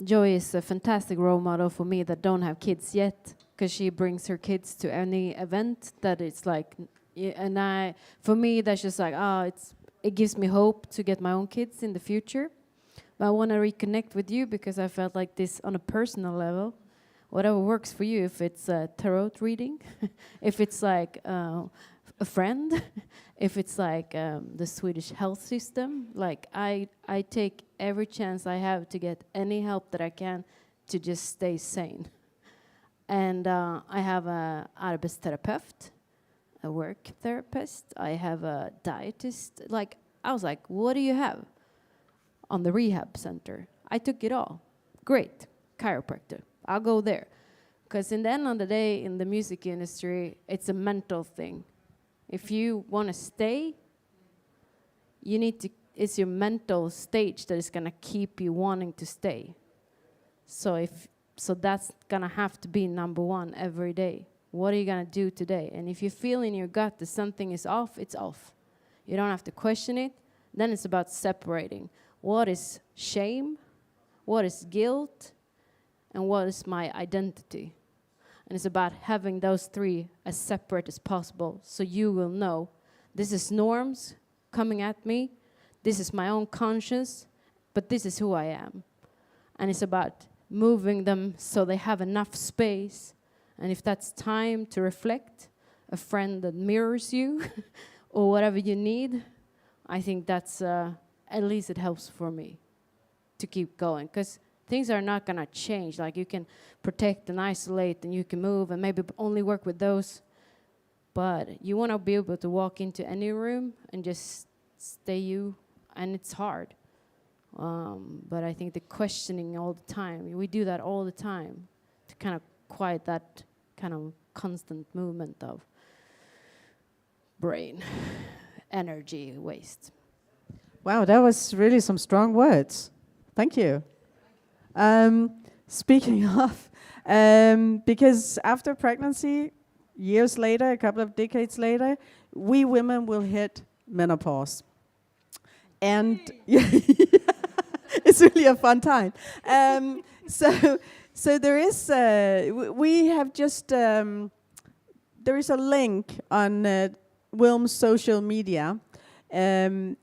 Joy is a fantastic role model for me that don't have kids yet, because she brings her kids to any event that it's like, and for me that's just like, it gives me hope to get my own kids in the future. But I want to reconnect with you because I felt like this on a personal level. Whatever works for you, if it's a tarot reading, if it's like a friend, if it's like the Swedish health system, like I take every chance I have to get any help that I can to just stay sane. And I have a arbetsterapeut, a work therapist, I have a dietist. Like, I was like, what do you have on the rehab center? I took it all. Great, chiropractor, I'll go there. Because in the end of the day, in the music industry, it's a mental thing. If you want to stay, you need to, it's your mental stage that is going to keep you wanting to stay. So that's going to have to be number one every day. What are you going to do today? And if you feel in your gut that something is off, it's off. You don't have to question it. Then it's about separating. What is shame? What is guilt? And what is my identity? And it's about having those three as separate as possible, so you will know this is norms coming at me, this is my own conscience, but this is who I am. And it's about moving them so they have enough space. And if that's time to reflect, a friend that mirrors you, or whatever you need, I think that's, at least it helps for me to keep going. Because things are not going to change. Like, you can protect and isolate, and you can move and maybe only work with those. But you want to be able to walk into any room and just stay you, and it's hard. But I think the questioning all the time, we do that all the time to kind of quiet that kind of constant movement of brain energy waste. Wow, that was really some strong words. Thank you. Speaking of, because after pregnancy, years later, a couple of decades later, we women will hit menopause. And it's really a fun time. So there is, we have just, there is a link on Wilm's social media, and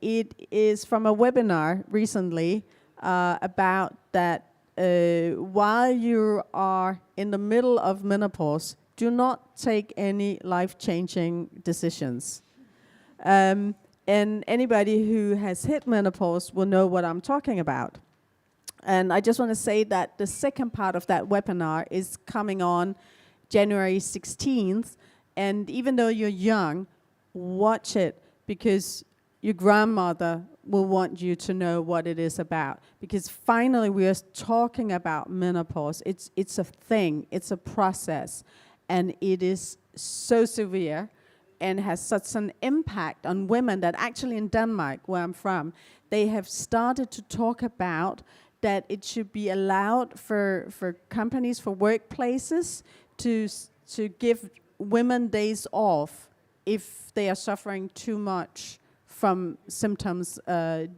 it is from a webinar recently about that while you are in the middle of menopause, do not take any life-changing decisions. And anybody who has hit menopause will know what I'm talking about. And I just want to say that the second part of that webinar is coming on January 16th. And even though you're young, watch it, because your grandmother will want you to know what it is about. Because finally we are talking about menopause. It's a thing, it's a process, and it is so severe and has such an impact on women that actually in Denmark, where I'm from, they have started to talk about that it should be allowed for companies, for workplaces to give women days off if they are suffering too much from symptoms or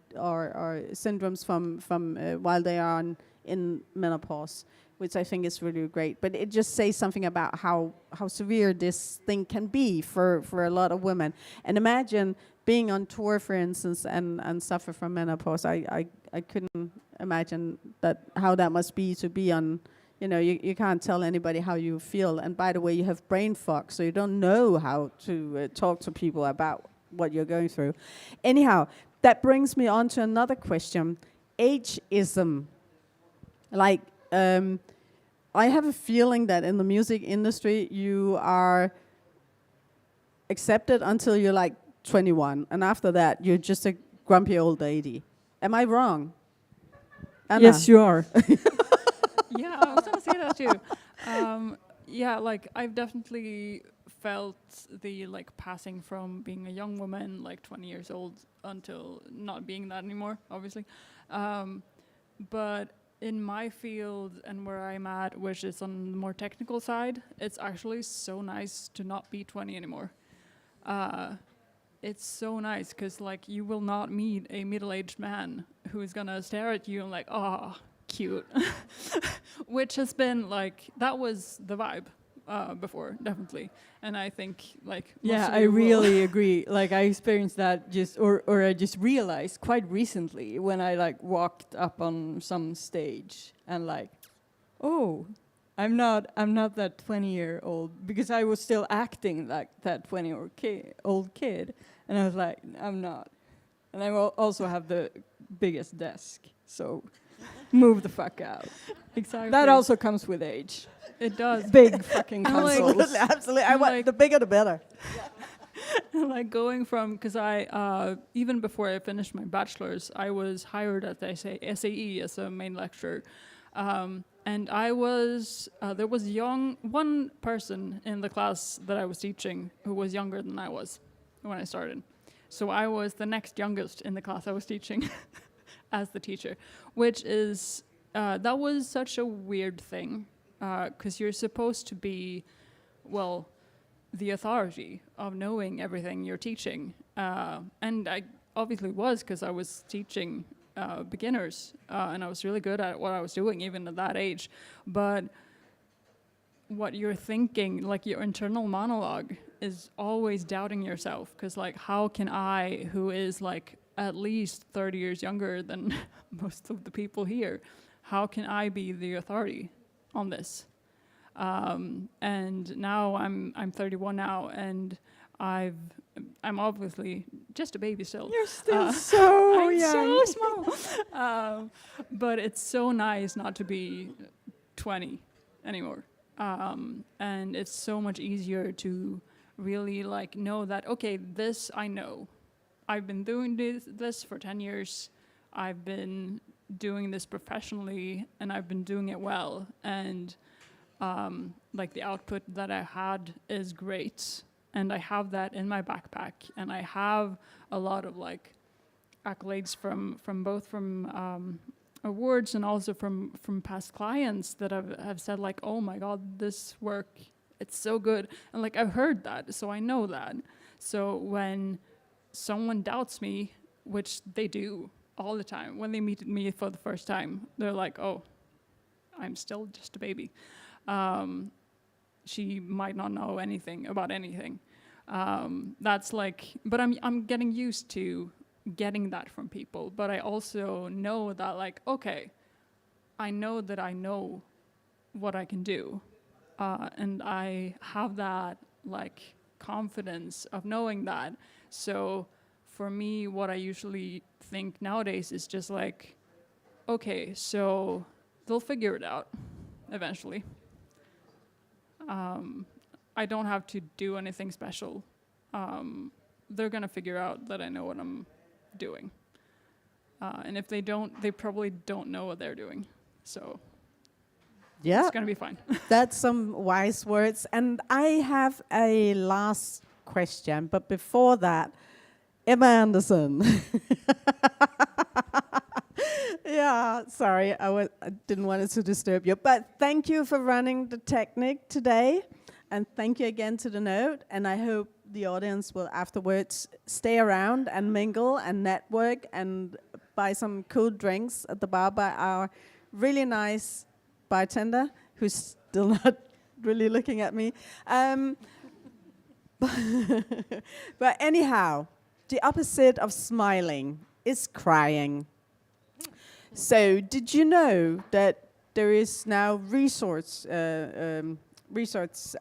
syndromes from while they are in menopause, which I think is really great. But it just says something about how severe this thing can be for a lot of women. And imagine being on tour, for instance, and suffer from menopause. I couldn't imagine how that must be to be on. You know, you can't tell anybody how you feel. And by the way, you have brain fog, so you don't know how to talk to people about what you're going through. Anyhow, that brings me on to another question. Ageism. Like, I have a feeling that in the music industry, you are accepted until you're like 21. And after that, you're just a grumpy old lady. Am I wrong? Anna? Yes, you are. Yeah, I was gonna say that too. Yeah, like I've definitely felt the like passing from being a young woman, like 20 years old, until not being that anymore, obviously. But in my field and where I'm at, which is on the more technical side, it's actually so nice to not be 20 anymore. It's so nice because like you will not meet a middle-aged man who is gonna stare at you and like, oh, cute. Which has been like, that was the vibe before, definitely. And I think like Yeah, I really agree. Like I experienced that or I just realized quite recently when I like walked up on some stage and like, oh, I'm not that 20-year-old, because I was still acting like that 20-year-old kid, and I was like, I'm not. And I also have the biggest desk, so move the fuck out. Exactly. That also comes with age. It does. Big fucking I'm like, consoles. Absolutely. I want like- the bigger the better. Like going from, because I, even before I finished my bachelor's, I was hired at the SAE as a main lecturer. And I was, there was one person in the class that I was teaching who was younger than I was when I started. So I was the next youngest in the class I was teaching as the teacher, which is, that was such a weird thing, because you're supposed to be, well, the authority of knowing everything you're teaching. And I obviously was, because I was teaching beginners, and I was really good at what I was doing, even at that age. But what you're thinking, like your internal monologue, is always doubting yourself, because like, how can I, who is like at least 30 years younger than most of the people here, how can I be the authority on this? And now I'm 31 now, and I'm obviously just a baby still. You're still so I'm young. so small. But it's so nice not to be 20 anymore. And it's so much easier to really like know that, okay, this I know. I've been doing this for 10 years. I've been doing this professionally, and I've been doing it well. And like the output that I had is great. And I have that in my backpack. And I have a lot of like accolades from both awards and also from past clients that have said like, oh my God, this work, it's so good. And like, I've heard that, so I know that. So when someone doubts me, which they do all the time, when they meet me for the first time, they're like, oh, I'm still just a baby. She might not know anything about anything. That's like, but I'm getting used to getting that from people. But I also know that like, okay, I know that I know what I can do. And I have that like confidence of knowing that. So for me, what I usually think nowadays is just like, okay, so they'll figure it out eventually. I don't have to do anything special. They're gonna figure out that I know what I'm doing. And if they don't, they probably don't know what they're doing. So Yeah, it's gonna be fine. that's some wise words. And I have a last question, but before that, Emma Anderson. Yeah, sorry, I didn't want it to disturb you. But thank you for running the technique today. And thank you again to the Note. And I hope the audience will afterwards stay around and mingle and network and buy some cool drinks at the bar by our really nice bartender, who's still not really looking at me. But anyhow, the opposite of smiling is crying. So did you know that there is now research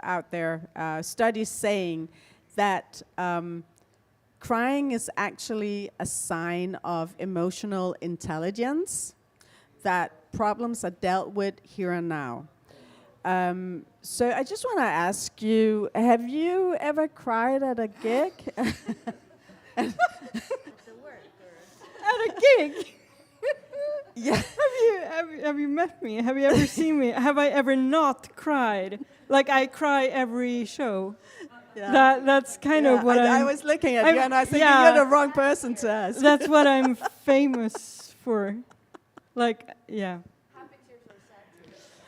out there, studies saying that crying is actually a sign of emotional intelligence, that problems are dealt with here and now. So I just want to ask you, have you ever cried at a gig? At a gig. Yeah. Have you met me? Have you ever seen me? Have I ever not cried? Like I cry every show. Yeah. That's kind of what I was looking at you and I was thinking yeah. you're the wrong person to ask. That's what I'm famous for. Like, yeah. Happy tears or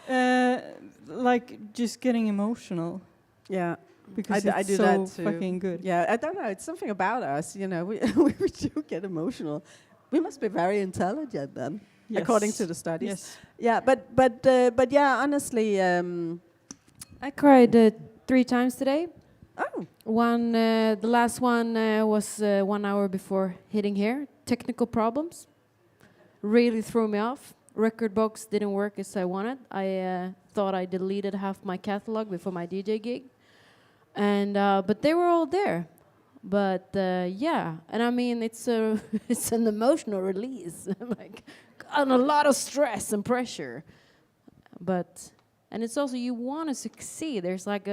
sad tears? Like just getting emotional Yeah. because I it's do so that too. fucking good. Yeah, I don't know. It's something about us, you know. We do get emotional. We must be very intelligent then, Yes. according to the studies. Yes. Yeah, but yeah, honestly, I cried 3 times today. oh, The last one was 1 hour before hitting here. Technical problems really threw me off. Record box didn't work as I wanted. I thought I deleted half my catalog before my DJ gig, and but they were all there. But yeah, and I mean it's a it's an emotional release. Like and a lot of stress and pressure. But and it's also you want to succeed. There's like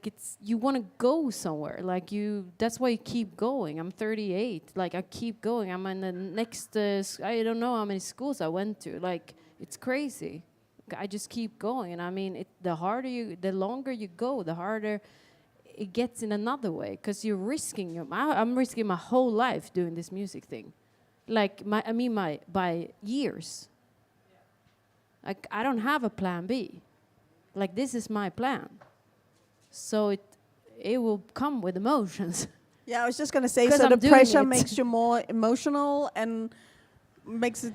it's you want to go somewhere. Like that's why you keep going. I'm 38. Like I keep going. I'm in the next. I don't know how many schools I went to. Like it's crazy. I just keep going, and I mean, the longer you go, the harder it gets in another way. Because you're risking I'm risking my whole life doing this music thing. Like by years. Like I don't have a plan B. Like this is my plan. So it will come with emotions. yeah. I was just gonna say, 'Cause so I'm the doing pressure it. makes you more emotional and makes it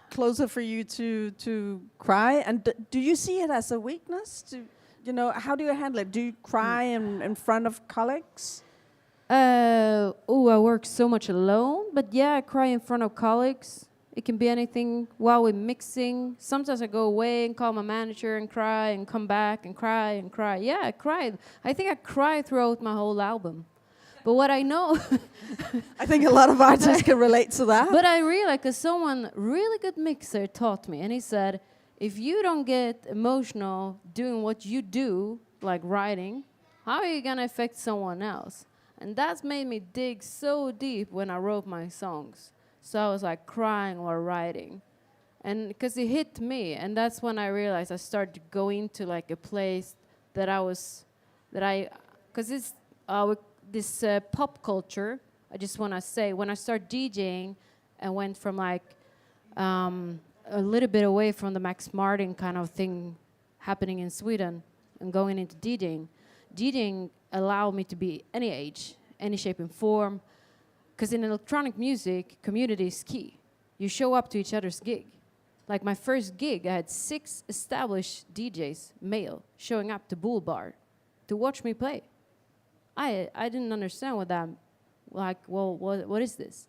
closer for you to cry. And do you see it as a weakness? How do you handle it? Do you cry in front of colleagues? I work so much alone, but yeah, I cry in front of colleagues. It can be anything while we're mixing. Sometimes I go away and call my manager and cry and come back and cry and cry. Yeah, I cried. I think I cried throughout my whole album. But what I know, I think a lot of artists can relate to that. but I realized, because someone really good mixer taught me, and he said, if you don't get emotional doing what you do, like writing, how are you gonna affect someone else? And that's made me dig so deep when I wrote my songs. So I was like crying while writing. And because it hit me, and that's when I realized I started to go into like a place because it's with this pop culture, I just want to say, when I started DJing and went from like a little bit away from the Max Martin kind of thing happening in Sweden and going into DJing allowed me to be any age, any shape and form. Because in electronic music, community is key. You show up to each other's gig. Like my first gig, I had 6 established DJs, male, showing up to Bull Bar to watch me play. I didn't understand what that, like, well, what is this?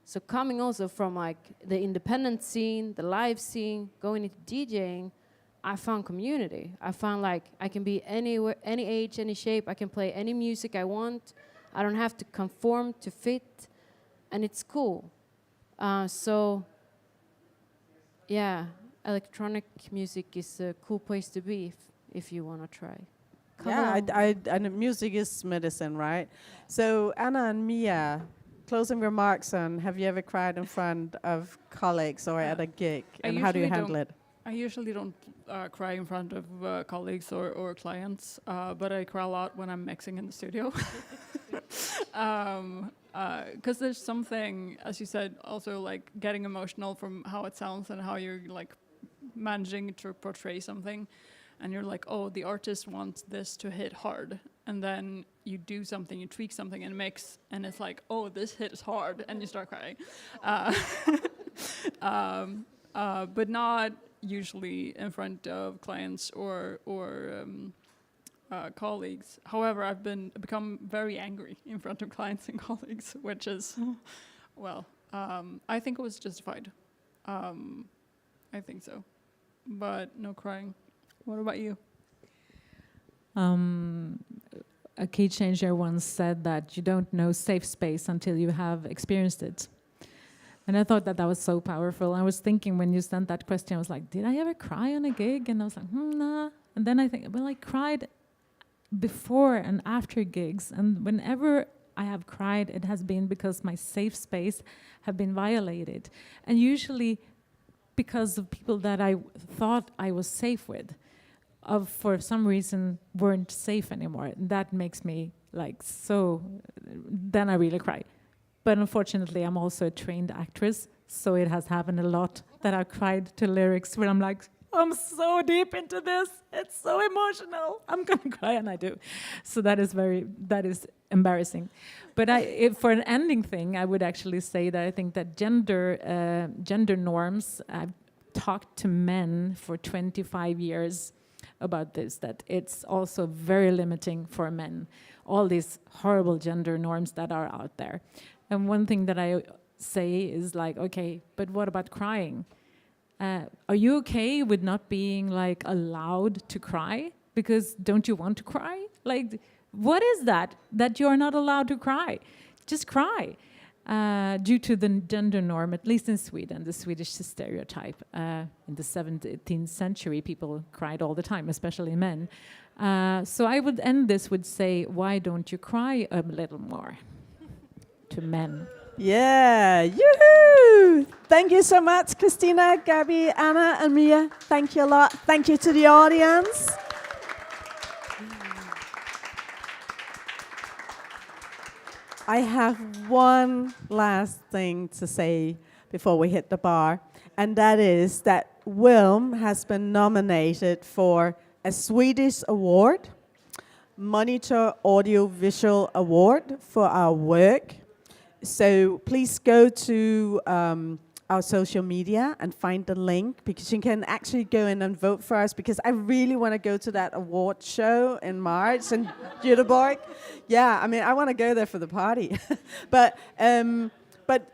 So coming also from like the independent scene, the live scene, going into DJing, I found community. I found like I can be anywhere, any age, any shape. I can play any music I want. I don't have to conform to fit, and it's cool. So yeah, electronic music is a cool place to be if you want to try. Come along. and music is medicine, right? So Anna and Mia, closing remarks on, have you ever cried in front of colleagues or at a gig? I And how do you usually handle it? I usually don't cry in front of colleagues or clients, but I cry a lot when I'm mixing in the studio. Because there's something, as you said, also like getting emotional from how it sounds and how you're like managing to portray something. And you're like, oh, the artist wants this to hit hard. And then you do something, you tweak something in a mix, and it's like, oh, this hits hard, and you start crying. But not usually in front of clients or colleagues. However, I've become very angry in front of clients and colleagues, which is, well, I think it was justified. I think so, but no crying. What about you? A Keychanger once said that you don't know safe space until you have experienced it. And I thought that was so powerful. I was thinking when you sent that question, I was like, did I ever cry on a gig? And I was like, nah. And then I think, well, I cried before and after gigs. And whenever I have cried, it has been because my safe space have been violated. And usually because of people that I thought I was safe with, for some reason weren't safe anymore. That makes me like so, then I really cry. But unfortunately, I'm also a trained actress, so it has happened a lot that I've cried to lyrics where I'm like, I'm so deep into this, it's so emotional, I'm gonna cry, and I do. So that is embarrassing. But for an ending thing, I would actually say that I think that gender norms, I've talked to men for 25 years about this, that it's also very limiting for men, all these horrible gender norms that are out there. And one thing that I say is like, okay, but what about crying? Are you okay with not being like allowed to cry? Because don't you want to cry? Like, what is that you're not allowed to cry? Just cry. Due to the gender norm, at least in Sweden, the Swedish stereotype. In the 17th century, people cried all the time, especially men. So I would end this with say, why don't you cry a little more to men? Yeah, yoo-hoo! Thank you so much, Christina, Gabby, Anna, and Mia. Thank you a lot. Thank you to the audience. I have one last thing to say before we hit the bar, and that is that Wilm has been nominated for a Swedish award, Monitor Audiovisual Award, for our work. So please go to our social media and find the link, because you can actually go in and vote for us, because I really want to go to that award show in March in Göteborg. Yeah, I mean, I want to go there for the party. But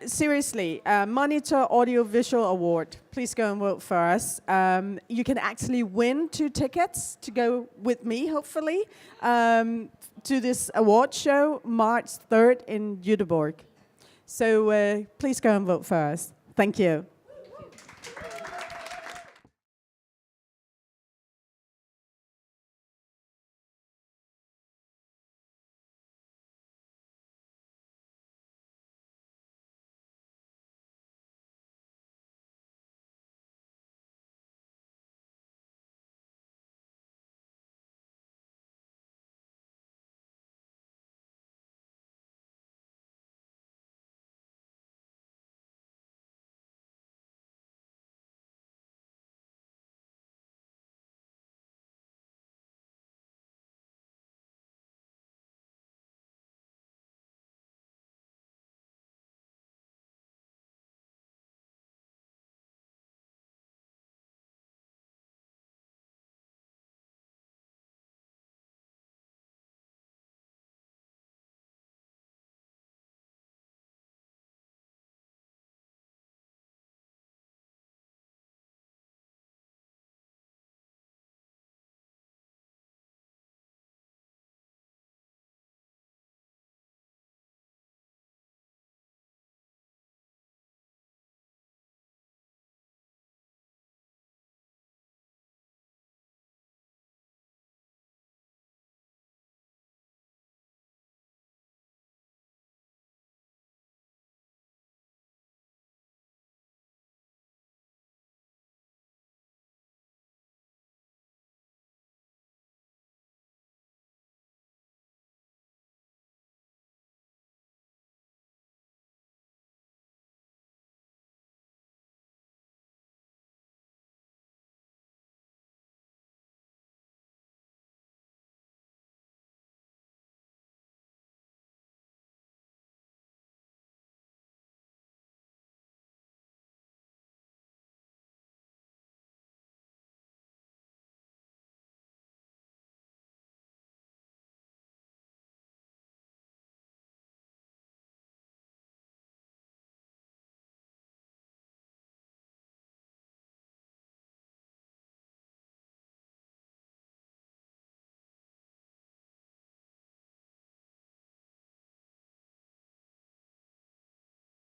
seriously, Monitor Audiovisual Award, please go and vote for us. You can actually win 2 tickets to go with me, hopefully, to this award show, March 3rd in Göteborg. So please go and vote for us. Thank you.